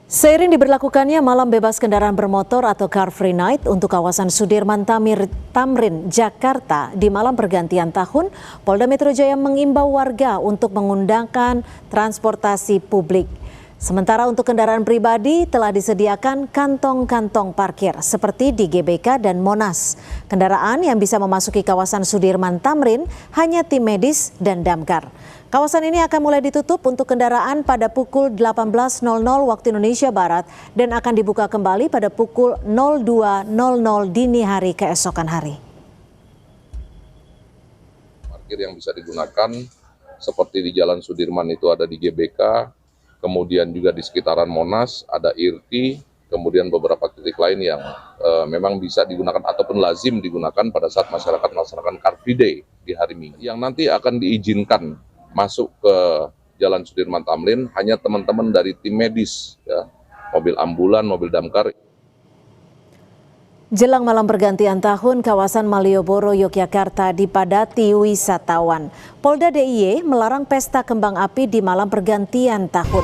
Seiring diberlakukannya malam bebas kendaraan bermotor atau Car Free Night untuk kawasan Sudirman Tamrin, Jakarta di malam pergantian tahun, Polda Metro Jaya mengimbau warga untuk menggunakan transportasi publik. Sementara untuk kendaraan pribadi telah disediakan kantong-kantong parkir seperti di GBK dan Monas. Kendaraan yang bisa memasuki kawasan Sudirman Tamrin hanya tim medis dan damkar. Kawasan ini akan mulai ditutup untuk kendaraan pada pukul 18.00 waktu Indonesia Barat dan akan dibuka kembali pada pukul 02.00 dini hari keesokan hari. Parkir yang bisa digunakan seperti di Jalan Sudirman itu ada di GBK, kemudian juga di sekitaran Monas ada IRTI, kemudian beberapa titik lain yang memang bisa digunakan ataupun lazim digunakan pada saat masyarakat melaksanakan Car Free Day di hari Minggu. Yang nanti akan diizinkan masuk ke Jalan Sudirman Tamrin hanya teman-teman dari tim medis, ya, mobil ambulan, mobil damkar. Jelang malam pergantian tahun, kawasan Malioboro, Yogyakarta dipadati wisatawan. Polda DIY melarang pesta kembang api di malam pergantian tahun.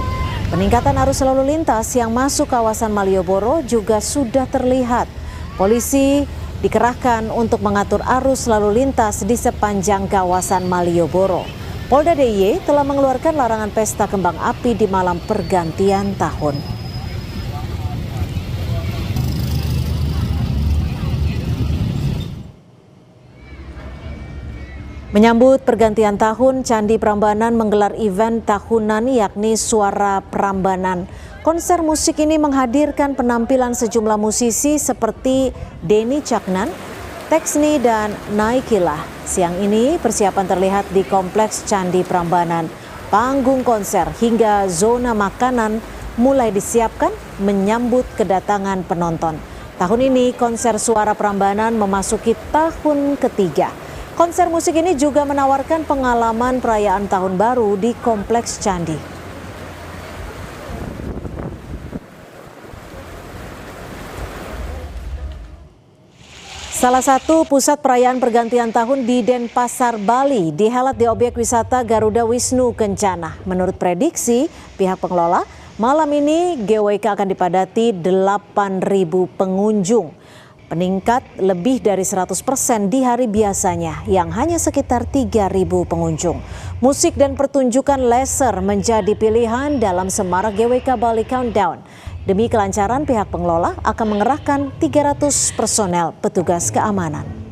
Peningkatan arus lalu lintas yang masuk kawasan Malioboro juga sudah terlihat. Polisi dikerahkan untuk mengatur arus lalu lintas di sepanjang kawasan Malioboro. Polda DIY telah mengeluarkan larangan pesta kembang api di malam pergantian tahun. Menyambut pergantian tahun, Candi Prambanan menggelar event tahunan yakni Suara Prambanan. Konser musik ini menghadirkan penampilan sejumlah musisi seperti Denny Caknan, Texni, dan Naikila. Siang ini persiapan terlihat di Kompleks Candi Prambanan. Panggung konser hingga zona makanan mulai disiapkan menyambut kedatangan penonton. Tahun ini konser Suara Prambanan memasuki tahun ketiga. Konser musik ini juga menawarkan pengalaman perayaan Tahun Baru di Kompleks Candi. Salah satu pusat perayaan pergantian tahun di Denpasar, Bali dihelat di objek wisata Garuda Wisnu Kencana. Menurut prediksi pihak pengelola, malam ini GWK akan dipadati 8.000 pengunjung. Meningkat lebih dari 100% di hari biasanya yang hanya sekitar 3.000 pengunjung. Musik dan pertunjukan laser menjadi pilihan dalam semarak GWK Bali Countdown. Demi kelancaran, pihak pengelola akan mengerahkan 300 personel petugas keamanan.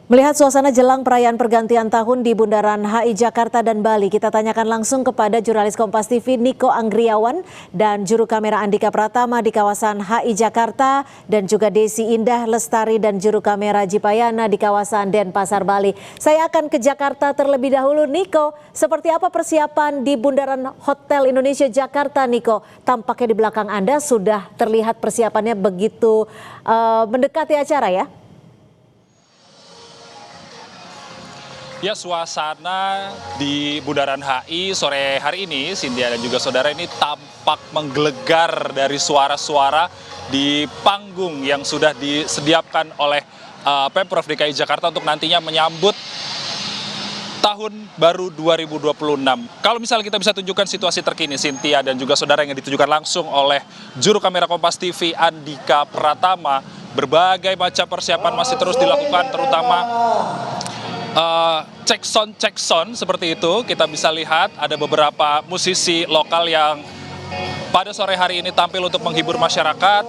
Melihat suasana jelang perayaan pergantian tahun di Bundaran HI Jakarta dan Bali, kita tanyakan langsung kepada jurnalis Kompas TV Niko Anggriawan dan juru kamera Andika Pratama di kawasan HI Jakarta, dan juga Desi Indah Lestari dan juru kamera Jipayana di kawasan Denpasar, Bali. Saya akan ke Jakarta terlebih dahulu. Niko, seperti apa persiapan di Bundaran Hotel Indonesia Jakarta, Niko? Tampaknya di belakang Anda sudah terlihat persiapannya begitu mendekati acara ya? Ya, suasana di Bundaran HI sore hari ini, Cynthia dan juga saudara, ini tampak menggelegar dari suara-suara di panggung yang sudah disediakan oleh Pemprov DKI Jakarta untuk nantinya menyambut Tahun Baru 2026. Kalau misalnya kita bisa tunjukkan situasi terkini, Cynthia dan juga saudara, yang ditunjukkan langsung oleh juru kamera Kompas TV Andika Pratama, berbagai macam persiapan masih terus dilakukan, terutama cek sound seperti itu. Kita bisa lihat ada beberapa musisi lokal yang pada sore hari ini tampil untuk menghibur masyarakat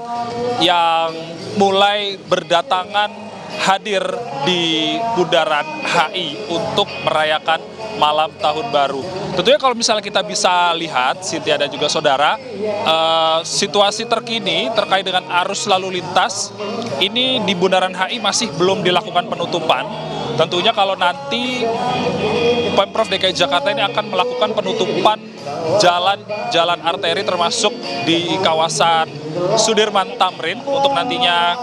yang mulai berdatangan hadir di Bundaran HI untuk merayakan malam Tahun Baru. Tentunya kalau misalnya kita bisa lihat, Cynthia dan juga saudara, situasi terkini terkait dengan arus lalu lintas ini di Bundaran HI masih belum dilakukan penutupan. Tentunya kalau nanti Pemprov DKI Jakarta ini akan melakukan penutupan jalan arteri termasuk di kawasan Sudirman Tamrin untuk nantinya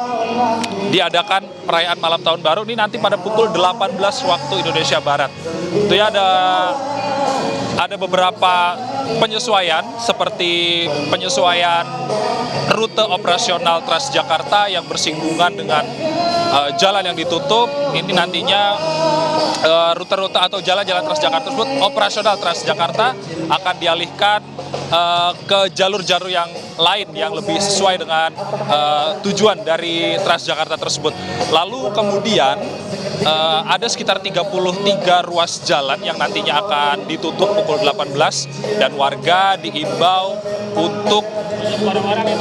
diadakan perayaan malam Tahun Baru ini nanti pada pukul 18 waktu Indonesia Barat. Itu ya, ada beberapa penyesuaian seperti penyesuaian rute operasional Transjakarta yang bersinggungan dengan jalan yang ditutup. Ini nantinya rute-rute atau jalan-jalan Transjakarta tersebut, operasional Transjakarta, akan dialihkan ke jalur-jalur yang lain yang lebih sesuai dengan tujuan dari Transjakarta tersebut. Lalu kemudian ada sekitar 33 ruas jalan yang nantinya akan ditutup pukul 18 dan warga diimbau untuk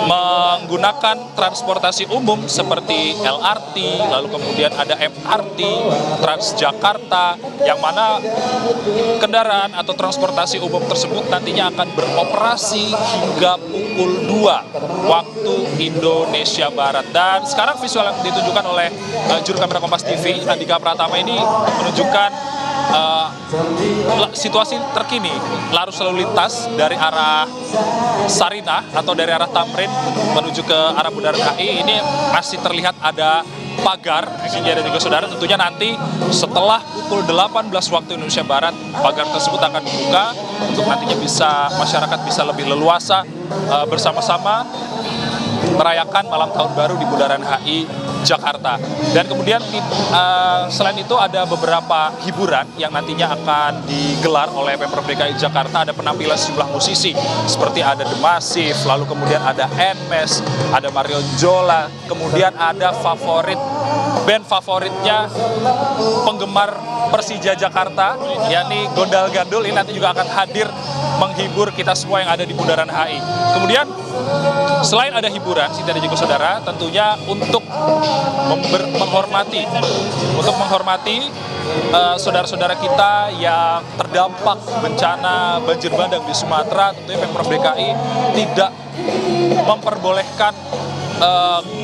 menggunakan transportasi umum seperti LRT, lalu kemudian ada MRT, Transjakarta, yang mana kendaraan atau transportasi umum tersebut nantinya akan beroperasi hingga pukul 2 waktu Indonesia Barat. Dan sekarang visual yang ditunjukkan oleh juru kamera Kompas TV Andika Pratama ini menunjukkan situasi terkini arus lalu lintas dari arah Sarinah atau dari arah Tamrin menuju ke arah Bundaran HI. Ini masih terlihat ada pagar, Cynthia dan juga saudara. Tentunya nanti setelah pukul 18 waktu Indonesia Barat, pagar tersebut akan dibuka untuk nantinya masyarakat bisa lebih leluasa bersama-sama merayakan malam tahun baru di Bundaran HI Jakarta. Dan kemudian selain itu ada beberapa hiburan yang nantinya akan digelar oleh Pemprov DKI Jakarta. Ada penampilan sejumlah musisi seperti ada The Massive, lalu kemudian ada Nmes, ada Mario Jola, kemudian ada band favoritnya penggemar Persija Jakarta, yakni Gondal Gandul. Ini nanti juga akan hadir menghibur kita semua yang ada di Bundaran HI. Kemudian selain ada hiburan, Cynthia dan juga saudara, tentunya untuk menghormati saudara-saudara kita yang terdampak bencana banjir bandang di Sumatera, tentunya Pemprov DKI tidak memperbolehkan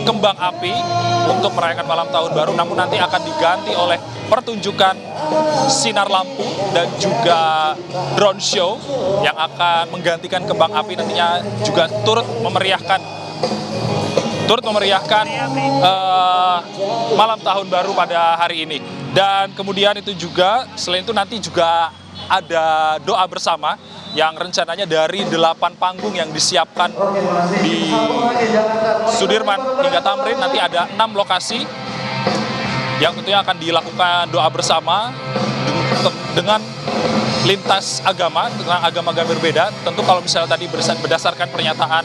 kembang api untuk merayakan malam tahun baru, namun nanti akan diganti oleh pertunjukan sinar lampu dan juga drone show yang akan menggantikan kembang api, nantinya juga turut memeriahkan malam tahun baru pada hari ini. Dan kemudian itu juga, selain itu nanti juga ada doa bersama yang rencananya dari 8 panggung yang disiapkan di Sudirman hingga Tamrin. Nanti ada 6 lokasi yang tentunya akan dilakukan doa bersama dengan lintas agama, dengan agama-agama berbeda. Tentu kalau misalnya tadi berdasarkan pernyataan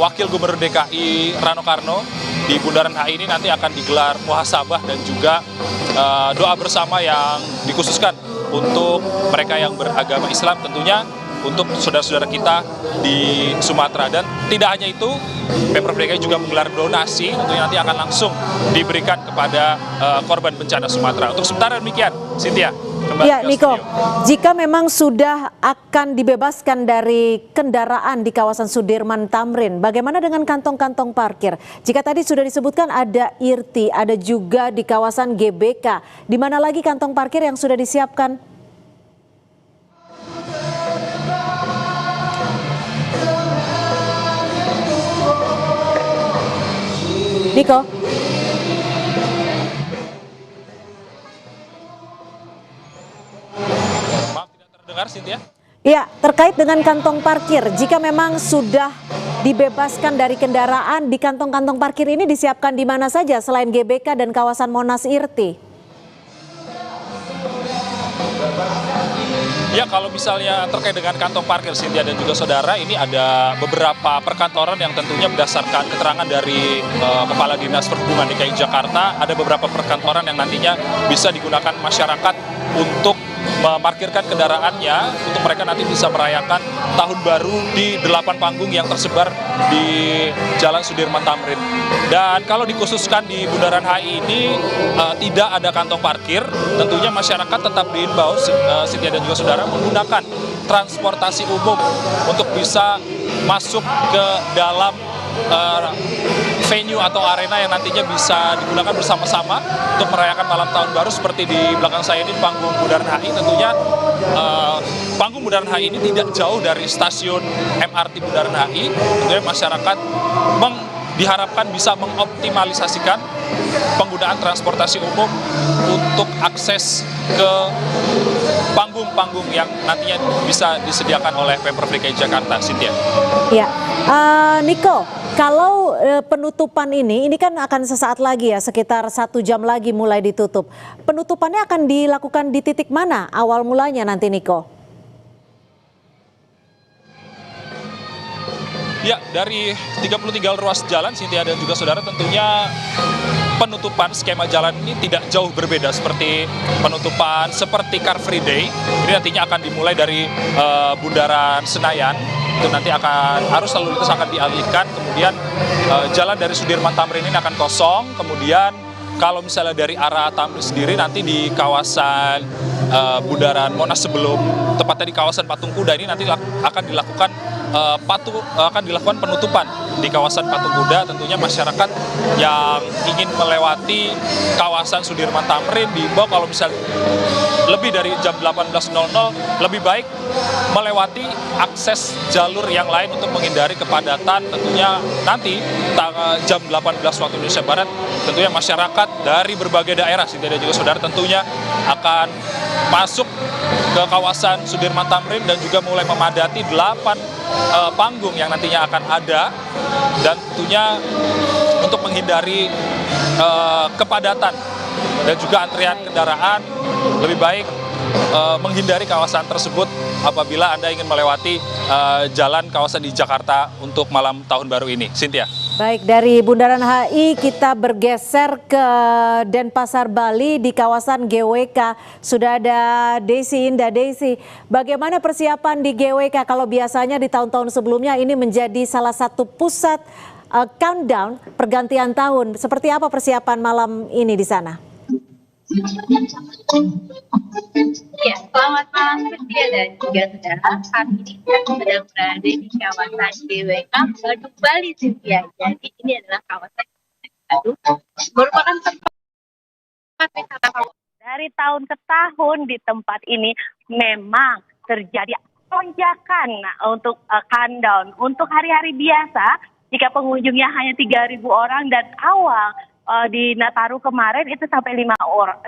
Wakil Gubernur DKI Rano Karno, di Bundaran HI ini nanti akan digelar muhasabah dan juga doa bersama yang dikhususkan untuk mereka yang beragama Islam, tentunya untuk saudara-saudara kita di Sumatera. Dan tidak hanya itu, Pemprov DKI juga menggelar donasi, tentunya nanti akan langsung diberikan kepada korban bencana Sumatera. Untuk sementara demikian, Cynthia. Ya, Niko, jika memang sudah akan dibebaskan dari kendaraan di kawasan Sudirman Tamrin, bagaimana dengan kantong-kantong parkir? Jika tadi sudah disebutkan ada IRTI, ada juga di kawasan GBK, di mana lagi kantong parkir yang sudah disiapkan? Niko. Maaf tidak terdengar, Cynthia. Ya, terkait dengan kantong parkir, jika memang sudah dibebaskan dari kendaraan, di kantong-kantong parkir ini disiapkan di mana saja selain GBK dan kawasan Monas IRTI? Ya, kalau misalnya terkait dengan kantong parkir, Cynthia dan juga saudara, ini ada beberapa perkantoran yang tentunya berdasarkan keterangan dari Kepala Dinas Perhubungan DKI Jakarta, ada beberapa perkantoran yang nantinya bisa digunakan masyarakat untuk memarkirkan kendaraannya, untuk mereka nanti bisa merayakan tahun baru di 8 panggung yang tersebar di Jalan Sudirman Tamrin. Dan kalau dikhususkan di Bundaran HI ini tidak ada kantong parkir, tentunya masyarakat tetap diimbau, Cynthia dan juga saudara, menggunakan transportasi umum untuk bisa masuk ke dalam venue atau arena yang nantinya bisa digunakan bersama-sama untuk merayakan malam tahun baru. Seperti di belakang saya ini panggung Bundaran HI, tentunya panggung Bundaran HI ini tidak jauh dari stasiun MRT Bundaran HI. Tentunya masyarakat diharapkan bisa mengoptimalisasikan penggunaan transportasi umum untuk akses ke panggung-panggung yang nantinya bisa disediakan oleh Pemprov DKI Jakarta, Cynthia. Ya, Niko, kalau penutupan ini kan akan sesaat lagi ya, sekitar 1 jam lagi mulai ditutup. Penutupannya akan dilakukan di titik mana awal mulanya nanti, Niko? Ya, dari 33 ruas jalan, Cynthia dan juga saudara, tentunya penutupan skema jalan ini tidak jauh berbeda seperti penutupan seperti Car Free Day. Ini nantinya akan dimulai dari Bundaran Senayan. Itu nanti arus lalu lintas akan dialihkan, kemudian jalan dari Sudirman Tamrin ini akan kosong. Kemudian kalau misalnya dari arah Tamrin sendiri, nanti di kawasan Bundaran Monas sebelum, tepatnya di kawasan Patung Kuda ini nanti akan dilakukan akan dilakukan penutupan di kawasan Patung Kuda. Tentunya masyarakat yang ingin melewati kawasan Sudirman Tamrin diimbau kalau misalnya lebih dari jam 18.00 lebih baik melewati akses jalur yang lain untuk menghindari kepadatan. Tentunya nanti jam 18 waktu Indonesia Barat tentunya masyarakat dari berbagai daerah dan juga saudara tentunya akan masuk ke kawasan Sudirman Tamrin dan juga mulai memadati 8 panggung yang nantinya akan ada, dan tentunya untuk menghindari kepadatan dan juga antrian kendaraan lebih baik menghindari kawasan tersebut apabila Anda ingin melewati jalan kawasan di Jakarta untuk malam tahun baru ini. Cynthia. Baik, dari Bundaran HI kita bergeser ke Denpasar, Bali di kawasan GWK. Sudah ada Desi Indah. Desi, bagaimana persiapan di GWK? Kalau biasanya di tahun-tahun sebelumnya ini menjadi salah satu pusat countdown pergantian tahun. Seperti apa persiapan malam ini di sana? Ya, selamat malam Cynthia dan juga saudara. Kami ini sedang berada di kawasan GWK Badung, Bali, Cynthia. Jadi ini adalah kawasan Badung, merupakan tempat wisata dari tahun ke tahun. Di tempat ini memang terjadi lonjakan untuk countdown. Untuk hari-hari biasa, jika pengunjungnya hanya 3.000 orang dan awal di Nataru kemarin itu sampai 5.000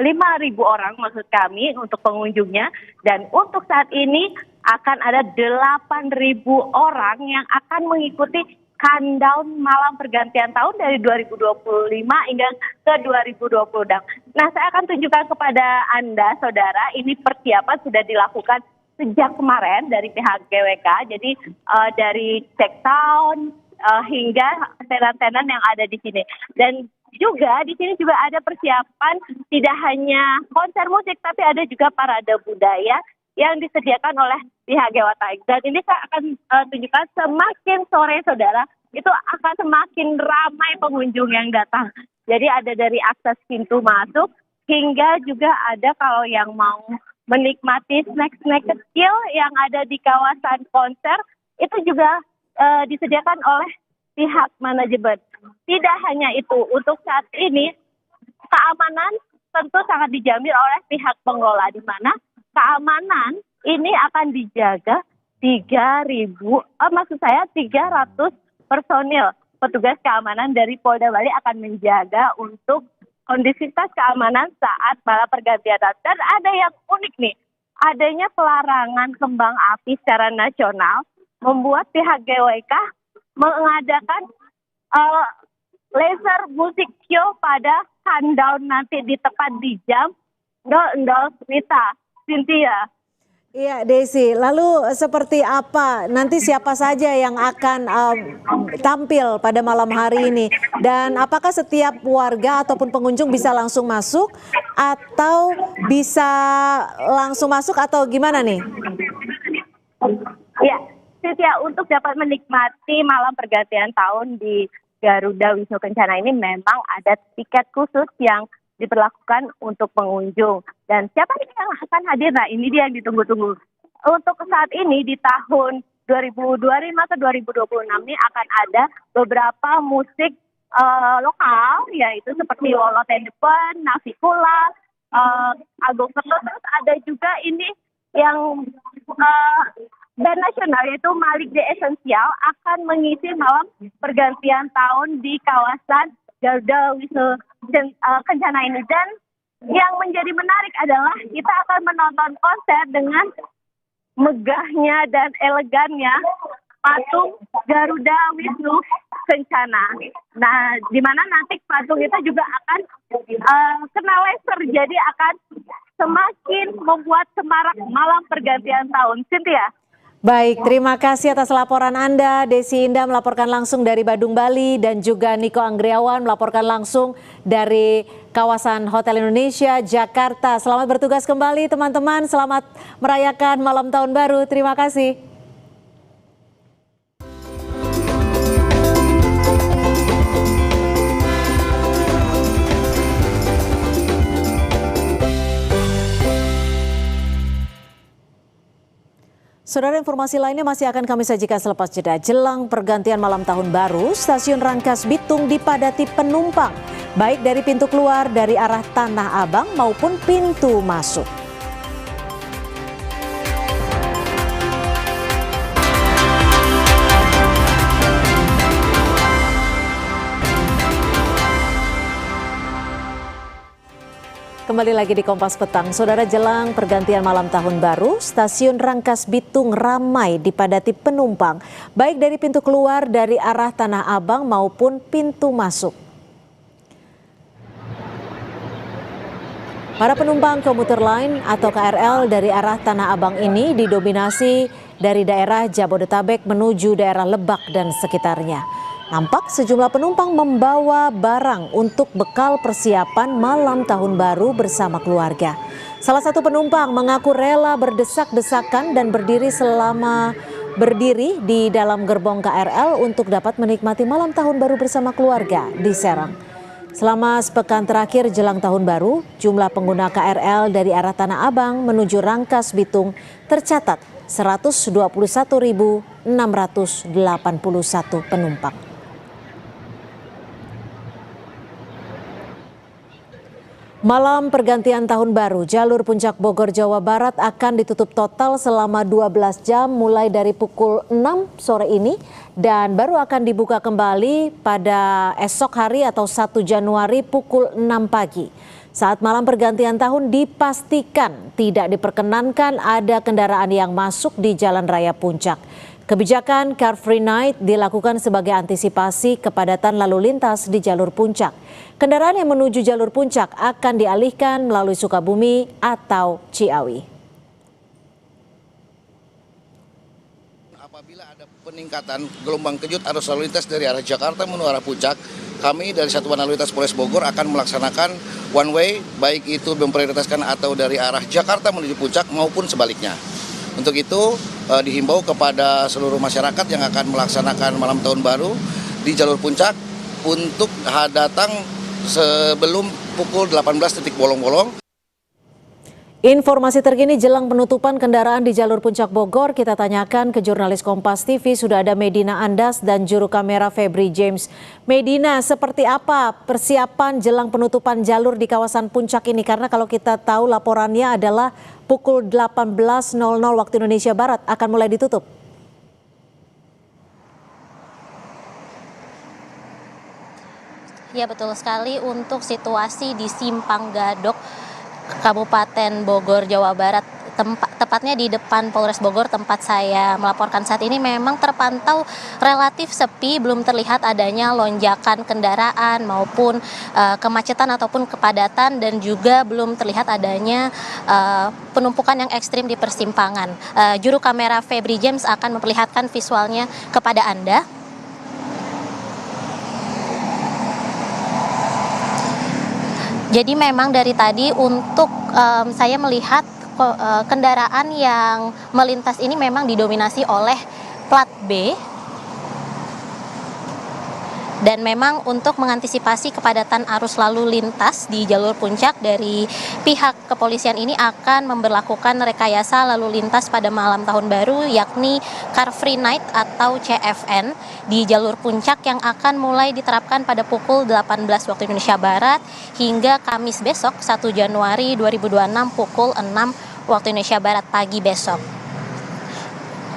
orang maksud kami untuk pengunjungnya, dan untuk saat ini akan ada 8.000 orang yang akan mengikuti countdown malam pergantian tahun dari 2025 hingga ke 2026. Nah, saya akan tunjukkan kepada Anda saudara, ini persiapan sudah dilakukan sejak kemarin dari pihak GWK. Jadi dari check sound hingga tenan-tenan yang ada di sini. Dan juga di sini juga ada persiapan tidak hanya konser musik, tapi ada juga parade budaya yang disediakan oleh pihak GWK. Dan ini saya akan tunjukkan semakin sore saudara, itu akan semakin ramai pengunjung yang datang. Jadi ada dari akses pintu masuk hingga juga ada kalau yang mau menikmati snack-snack kecil yang ada di kawasan konser, itu juga disediakan oleh pihak manajemen. Tidak hanya itu, untuk saat ini keamanan tentu sangat dijamin oleh pihak pengelola, di mana keamanan ini akan dijaga 300 personil petugas keamanan dari Polda Bali akan menjaga untuk kondisivitas keamanan saat malam pergantian tahun. Dan ada yang unik nih, adanya pelarangan kembang api secara nasional membuat pihak GWK mengadakan laser musik show pada countdown nanti di tepat di jam 00 Wita. Cynthia. Iya Desi, lalu seperti apa nanti siapa saja yang akan tampil pada malam hari ini, dan apakah setiap warga ataupun pengunjung bisa langsung masuk atau bisa langsung masuk atau gimana nih? Ya, Cynthia, untuk dapat menikmati malam pergantian tahun di Garuda Wisnu Kencana ini memang ada tiket khusus yang diberlakukan untuk pengunjung. Dan siapa ini yang akan hadir? Nah, ini dia yang ditunggu-tunggu. Untuk saat ini di tahun 2025 ke 2026 ini akan ada beberapa musik lokal, yaitu seperti Lolo Tendepen, Navikula, Agung Kerto, terus ada juga ini yang band nasional yaitu Malik The Essential akan mengisi malam pergantian tahun di kawasan Garuda Wisnu Kencana ini. Dan yang menjadi menarik adalah kita akan menonton konser dengan megahnya dan elegannya patung Garuda Wisnu Kencana. Nah, di mana nanti patung itu juga akan kena laser, jadi akan semakin membuat semarak malam pergantian tahun. Cynthia. Baik, terima kasih atas laporan Anda. Desi Indah melaporkan langsung dari Badung, Bali, dan juga Niko Anggriawan melaporkan langsung dari kawasan Hotel Indonesia, Jakarta. Selamat bertugas kembali teman-teman, selamat merayakan malam tahun baru. Terima kasih. Saudara, informasi lainnya masih akan kami sajikan selepas jeda. Jelang pergantian malam tahun baru, stasiun Rangkas Bitung dipadati penumpang, baik dari pintu keluar dari arah Tanah Abang maupun pintu masuk. Kembali lagi di Kompas Petang. Saudara, jelang pergantian malam tahun baru, stasiun Rangkas Bitung ramai dipadati penumpang, baik dari pintu keluar dari arah Tanah Abang maupun pintu masuk. Para penumpang komuter lain atau KRL dari arah Tanah Abang ini didominasi dari daerah Jabodetabek menuju daerah Lebak dan sekitarnya. Nampak sejumlah penumpang membawa barang untuk bekal persiapan malam tahun baru bersama keluarga. Salah satu penumpang mengaku rela berdesak-desakan dan berdiri di dalam gerbong KRL untuk dapat menikmati malam tahun baru bersama keluarga di Serang. Selama sepekan terakhir jelang tahun baru, jumlah pengguna KRL dari arah Tanah Abang menuju Rangkas Bitung tercatat 121.681 penumpang. Malam pergantian tahun baru, jalur Puncak Bogor, Jawa Barat akan ditutup total selama 12 jam mulai dari pukul 6 sore ini dan baru akan dibuka kembali pada esok hari atau 1 Januari pukul 6 pagi. Saat malam pergantian tahun dipastikan tidak diperkenankan ada kendaraan yang masuk di Jalan Raya Puncak. Kebijakan Car Free Night dilakukan sebagai antisipasi kepadatan lalu lintas di jalur Puncak. Kendaraan yang menuju jalur Puncak akan dialihkan melalui Sukabumi atau Ciawi. Apabila ada peningkatan gelombang kejut arus lalu lintas dari arah Jakarta menuju arah Puncak, kami dari Satuan Lalu Lintas Polres Bogor akan melaksanakan one way, baik itu memprioritaskan atau dari arah Jakarta menuju Puncak maupun sebaliknya. Untuk itu dihimbau kepada seluruh masyarakat yang akan melaksanakan malam tahun baru di jalur Puncak untuk datang sebelum pukul 18 bolong-bolong. Informasi terkini jelang penutupan kendaraan di jalur Puncak Bogor kita tanyakan ke jurnalis Kompas TV. Sudah ada Medina Andas dan juru kamera Febri James. Medina, seperti apa persiapan jelang penutupan jalur di kawasan Puncak ini? Karena kalau kita tahu laporannya adalah pukul 18.00 waktu Indonesia Barat akan mulai ditutup. Ya, betul sekali. Untuk situasi di Simpang Gadok, Kabupaten Bogor, Jawa Barat, tepatnya di depan Polres Bogor tempat saya melaporkan saat ini, memang terpantau relatif sepi, belum terlihat adanya lonjakan kendaraan maupun kemacetan ataupun kepadatan, dan juga belum terlihat adanya penumpukan yang ekstrim di persimpangan. Juru kamera Febri James akan memperlihatkan visualnya kepada Anda. Jadi memang dari tadi untuk saya melihat kendaraan yang melintas ini memang didominasi oleh plat B. Dan memang untuk mengantisipasi kepadatan arus lalu lintas di jalur Puncak, dari pihak kepolisian ini akan memberlakukan rekayasa lalu lintas pada malam tahun baru, yakni Car Free Night atau CFN di jalur Puncak yang akan mulai diterapkan pada pukul 18 waktu Indonesia Barat hingga Kamis besok 1 Januari 2026 pukul 6 waktu Indonesia Barat pagi besok.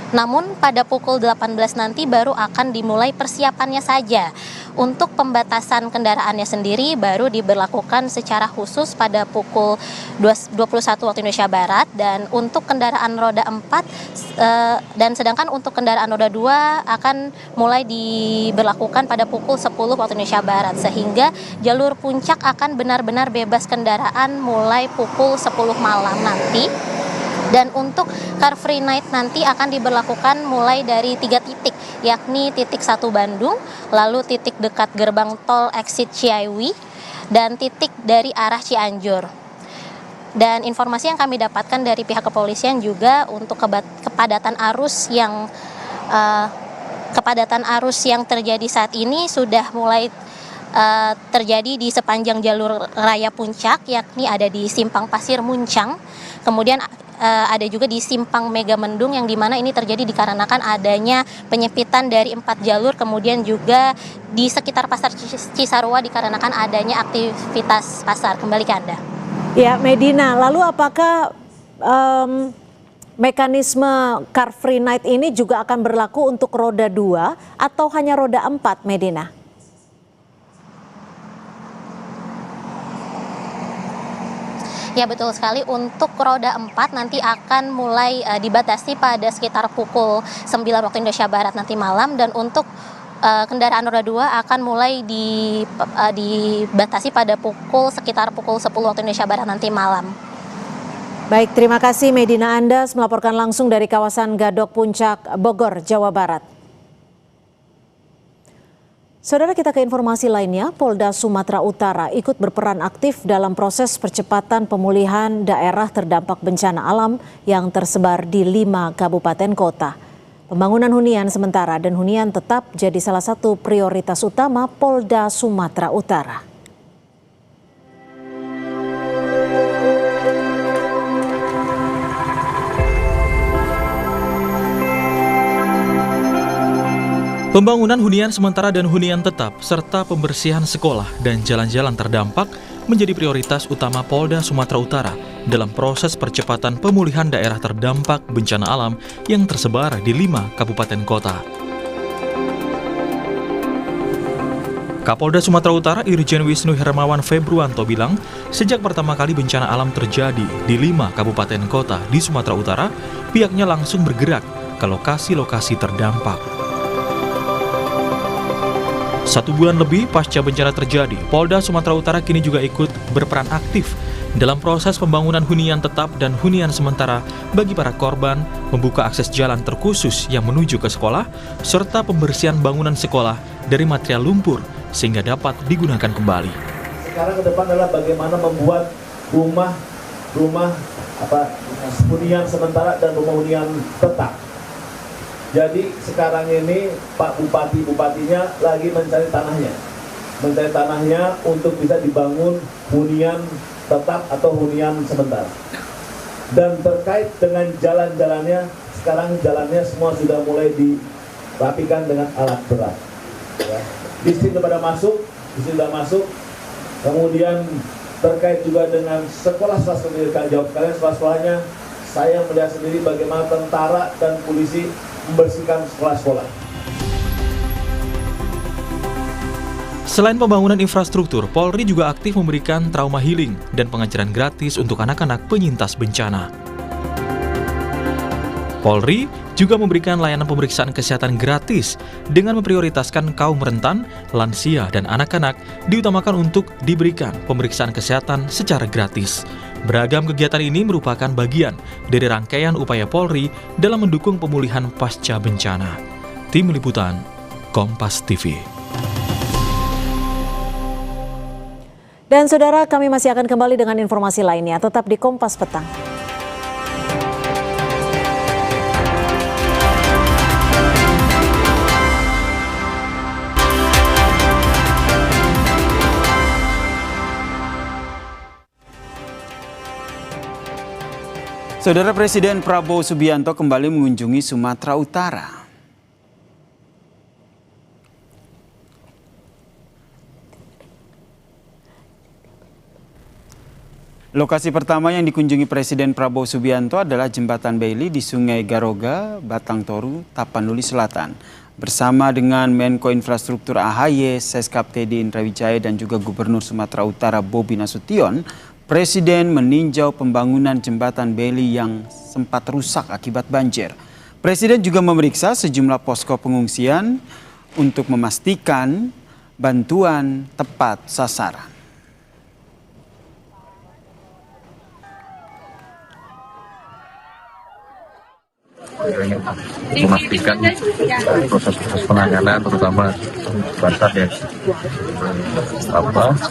Namun pada pukul 18 nanti baru akan dimulai persiapannya saja. Untuk pembatasan kendaraannya sendiri baru diberlakukan secara khusus pada pukul 21 waktu Indonesia Barat, dan untuk kendaraan roda 4 dan sedangkan untuk kendaraan roda 2 akan mulai diberlakukan pada pukul 10 waktu Indonesia Barat, sehingga jalur Puncak akan benar-benar bebas kendaraan mulai pukul 10 malam nanti. Dan untuk Car Free Night nanti akan diberlakukan mulai dari 3 titik, yakni titik 1 Bandung, lalu titik dekat gerbang tol exit Ciawi, dan titik dari arah Cianjur. Dan informasi yang kami dapatkan dari pihak kepolisian juga untuk kepadatan arus yang terjadi saat ini sudah mulai terjadi di sepanjang jalur raya Puncak, yakni ada di Simpang Pasir Muncang. Kemudian ada juga di Simpang Megamendung yang dimana ini terjadi dikarenakan adanya penyempitan dari 4 jalur, kemudian juga di sekitar pasar Cisarua dikarenakan adanya aktivitas pasar. Kembali ke Anda. Ya, Medina, lalu apakah mekanisme Car Free Night ini juga akan berlaku untuk roda 2 atau hanya roda 4, Medina? Ya, betul sekali. Untuk roda 4 nanti akan mulai dibatasi pada sekitar pukul 9 waktu Indonesia Barat nanti malam, dan untuk kendaraan roda 2 akan mulai dibatasi pada sekitar pukul 10 waktu Indonesia Barat nanti malam. Baik, terima kasih Medina Andas melaporkan langsung dari kawasan Gadok Puncak, Bogor, Jawa Barat. Saudara, kita ke informasi lainnya. Polda Sumatera Utara ikut berperan aktif dalam proses percepatan pemulihan daerah terdampak bencana alam yang tersebar di 5 kabupaten kota. Pembangunan hunian sementara dan hunian tetap jadi salah satu prioritas utama Polda Sumatera Utara. Pembangunan hunian sementara dan hunian tetap, serta pembersihan sekolah dan jalan-jalan terdampak menjadi prioritas utama Polda Sumatera Utara dalam proses percepatan pemulihan daerah terdampak bencana alam yang tersebar di 5 kabupaten kota. Kapolda Sumatera Utara Irjen Wisnu Hermawan Februanto bilang, sejak pertama kali bencana alam terjadi di 5 kabupaten kota di Sumatera Utara, pihaknya langsung bergerak ke lokasi-lokasi terdampak. 1 bulan lebih pasca bencana terjadi, Polda Sumatera Utara kini juga ikut berperan aktif dalam proses pembangunan hunian tetap dan hunian sementara bagi para korban, membuka akses jalan terkhusus yang menuju ke sekolah, serta pembersihan bangunan sekolah dari material lumpur sehingga dapat digunakan kembali. Sekarang ke depan adalah bagaimana membuat rumah hunian sementara dan rumah hunian tetap. Jadi sekarang ini Pak Bupati-bupatinya lagi mencari tanahnya untuk bisa dibangun hunian tetap atau hunian sementara. Dan terkait dengan jalan-jalannya, sekarang jalannya semua sudah mulai dirapikan dengan alat berat. Ya. Di sini sudah masuk. Kemudian terkait juga dengan sekolah-sekolah pendidikan, jawab kalian sekolah-sekolahnya, saya melihat sendiri bagaimana tentara dan polisi membersihkan sekolah-sekolah. Selain pembangunan infrastruktur, Polri juga aktif memberikan trauma healing dan pengajaran gratis untuk anak-anak penyintas bencana. Polri juga memberikan layanan pemeriksaan kesehatan gratis dengan memprioritaskan kaum rentan, lansia, dan anak-anak diutamakan untuk diberikan pemeriksaan kesehatan secara gratis. Beragam kegiatan ini merupakan bagian dari rangkaian upaya Polri dalam mendukung pemulihan pasca bencana. Tim Liputan, Kompas TV. Dan saudara, kami masih akan kembali dengan informasi lainnya. Tetap di Kompas Petang. Saudara, Presiden Prabowo Subianto kembali mengunjungi Sumatera Utara. Lokasi pertama yang dikunjungi Presiden Prabowo Subianto adalah Jembatan Bailey di Sungai Garoga, Batang Toru, Tapanuli Selatan. Bersama dengan Menko Infrastruktur AHY, Seskap Teddy Indrawijaya dan juga Gubernur Sumatera Utara Bobi Nasution, Presiden meninjau pembangunan Jembatan Bailey yang sempat rusak akibat banjir. Presiden juga memeriksa sejumlah posko pengungsian untuk memastikan bantuan tepat sasaran. Memastikan proses penanganan terutama bantar yang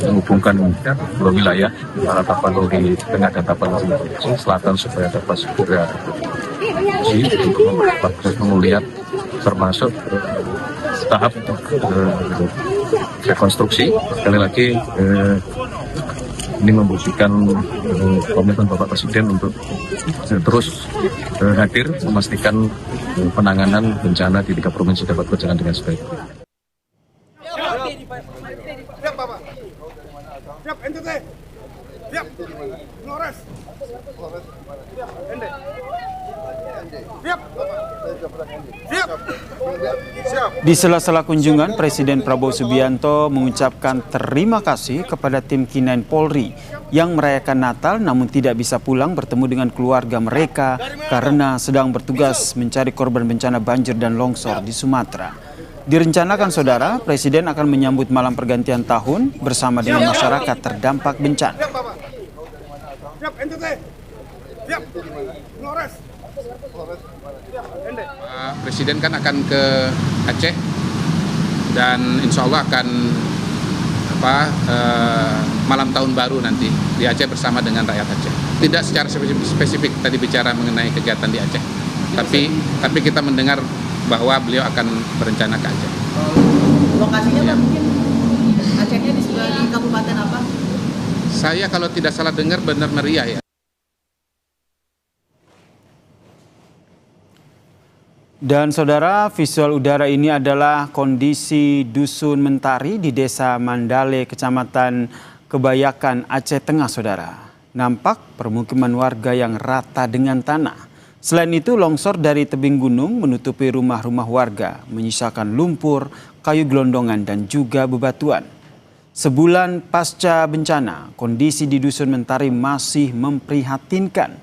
menghubungkan dua wilayah antara Tapanuli Tengah dan Tapanuli Selatan supaya dapat segera untuk pemulihan termasuk tahap rekonstruksi. Sekali lagi Ini membuktikan komitmen Bapak Presiden untuk terus hadir memastikan penanganan bencana di 3 provinsi dapat berjalan dengan sebaik. Siap, NTT. Siap. Flores. Siap. Siap. Siap. Di sela-sela kunjungan, Presiden Prabowo Subianto mengucapkan terima kasih kepada tim K9 Polri yang merayakan Natal namun tidak bisa pulang bertemu dengan keluarga mereka karena sedang bertugas mencari korban bencana banjir dan longsor di Sumatera. Direncanakan saudara, Presiden akan menyambut malam pergantian tahun bersama dengan masyarakat terdampak bencana. Siap, NTT. Siap. Flores. Presiden kan akan ke Aceh dan insya Allah akan malam tahun baru nanti di Aceh bersama dengan rakyat Aceh. Tidak secara spesifik tadi bicara mengenai kegiatan di Aceh, tapi kita mendengar bahwa beliau akan berencana ke Aceh. Lokasinya Pak mungkin Acehnya di kabupaten apa? Saya kalau tidak salah dengar Bener Meriah ya. Dan saudara, visual udara ini adalah kondisi Dusun Mentari di Desa Mandale, Kecamatan Kebayakan, Aceh Tengah, saudara. Nampak permukiman warga yang rata dengan tanah. Selain itu, longsor dari tebing gunung menutupi rumah-rumah warga, menyisakan lumpur, kayu gelondongan, dan juga bebatuan. Sebulan pasca bencana, kondisi di Dusun Mentari masih memprihatinkan.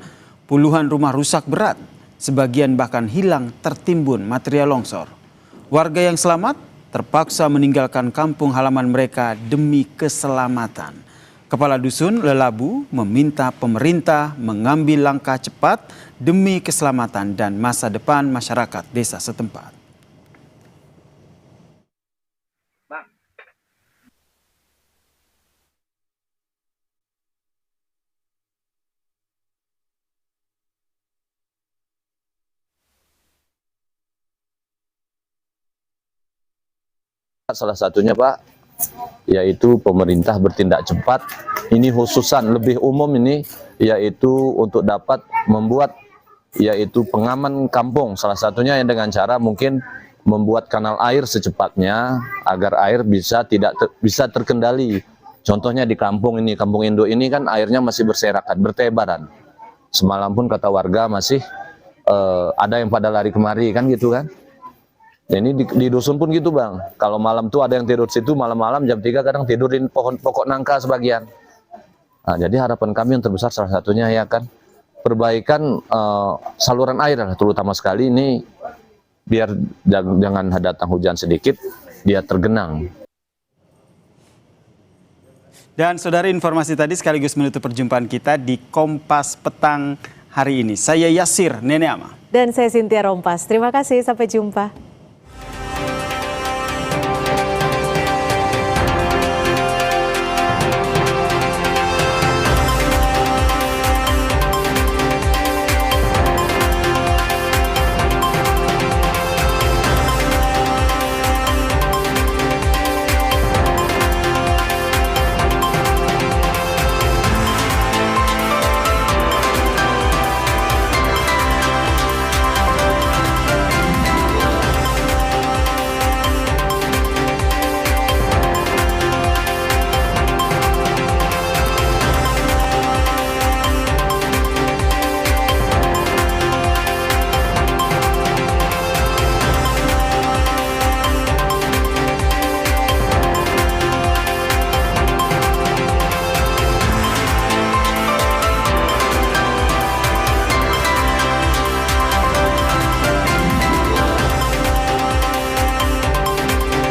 Puluhan rumah rusak berat, sebagian bahkan hilang tertimbun material longsor. Warga yang selamat terpaksa meninggalkan kampung halaman mereka demi keselamatan. Kepala Dusun Lelabu meminta pemerintah mengambil langkah cepat demi keselamatan dan masa depan masyarakat desa setempat. Salah satunya Pak, yaitu pemerintah bertindak cepat. Ini khususan lebih umum ini, yaitu untuk dapat membuat yaitu pengaman kampung. Salah satunya yang dengan cara mungkin membuat kanal air secepatnya agar air bisa terkendali. Contohnya di kampung ini, Kampung Induk ini kan airnya masih berserakan, bertebaran. Semalam pun kata warga masih ada yang pada lari kemari kan gitu kan. Ini di dusun pun gitu Bang. Kalau malam tuh ada yang tidur situ, malam-malam jam 3 kadang tidurin pohon pokok nangka sebagian. Nah, jadi harapan kami yang terbesar salah satunya ya kan perbaikan saluran air, terutama sekali ini biar jangan datang hujan sedikit dia tergenang. Dan saudara, informasi tadi sekaligus menutup perjumpaan kita di Kompas Petang hari ini. Saya Yasir Nenek Ama. Dan saya Cynthia Rompas. Terima kasih, sampai jumpa.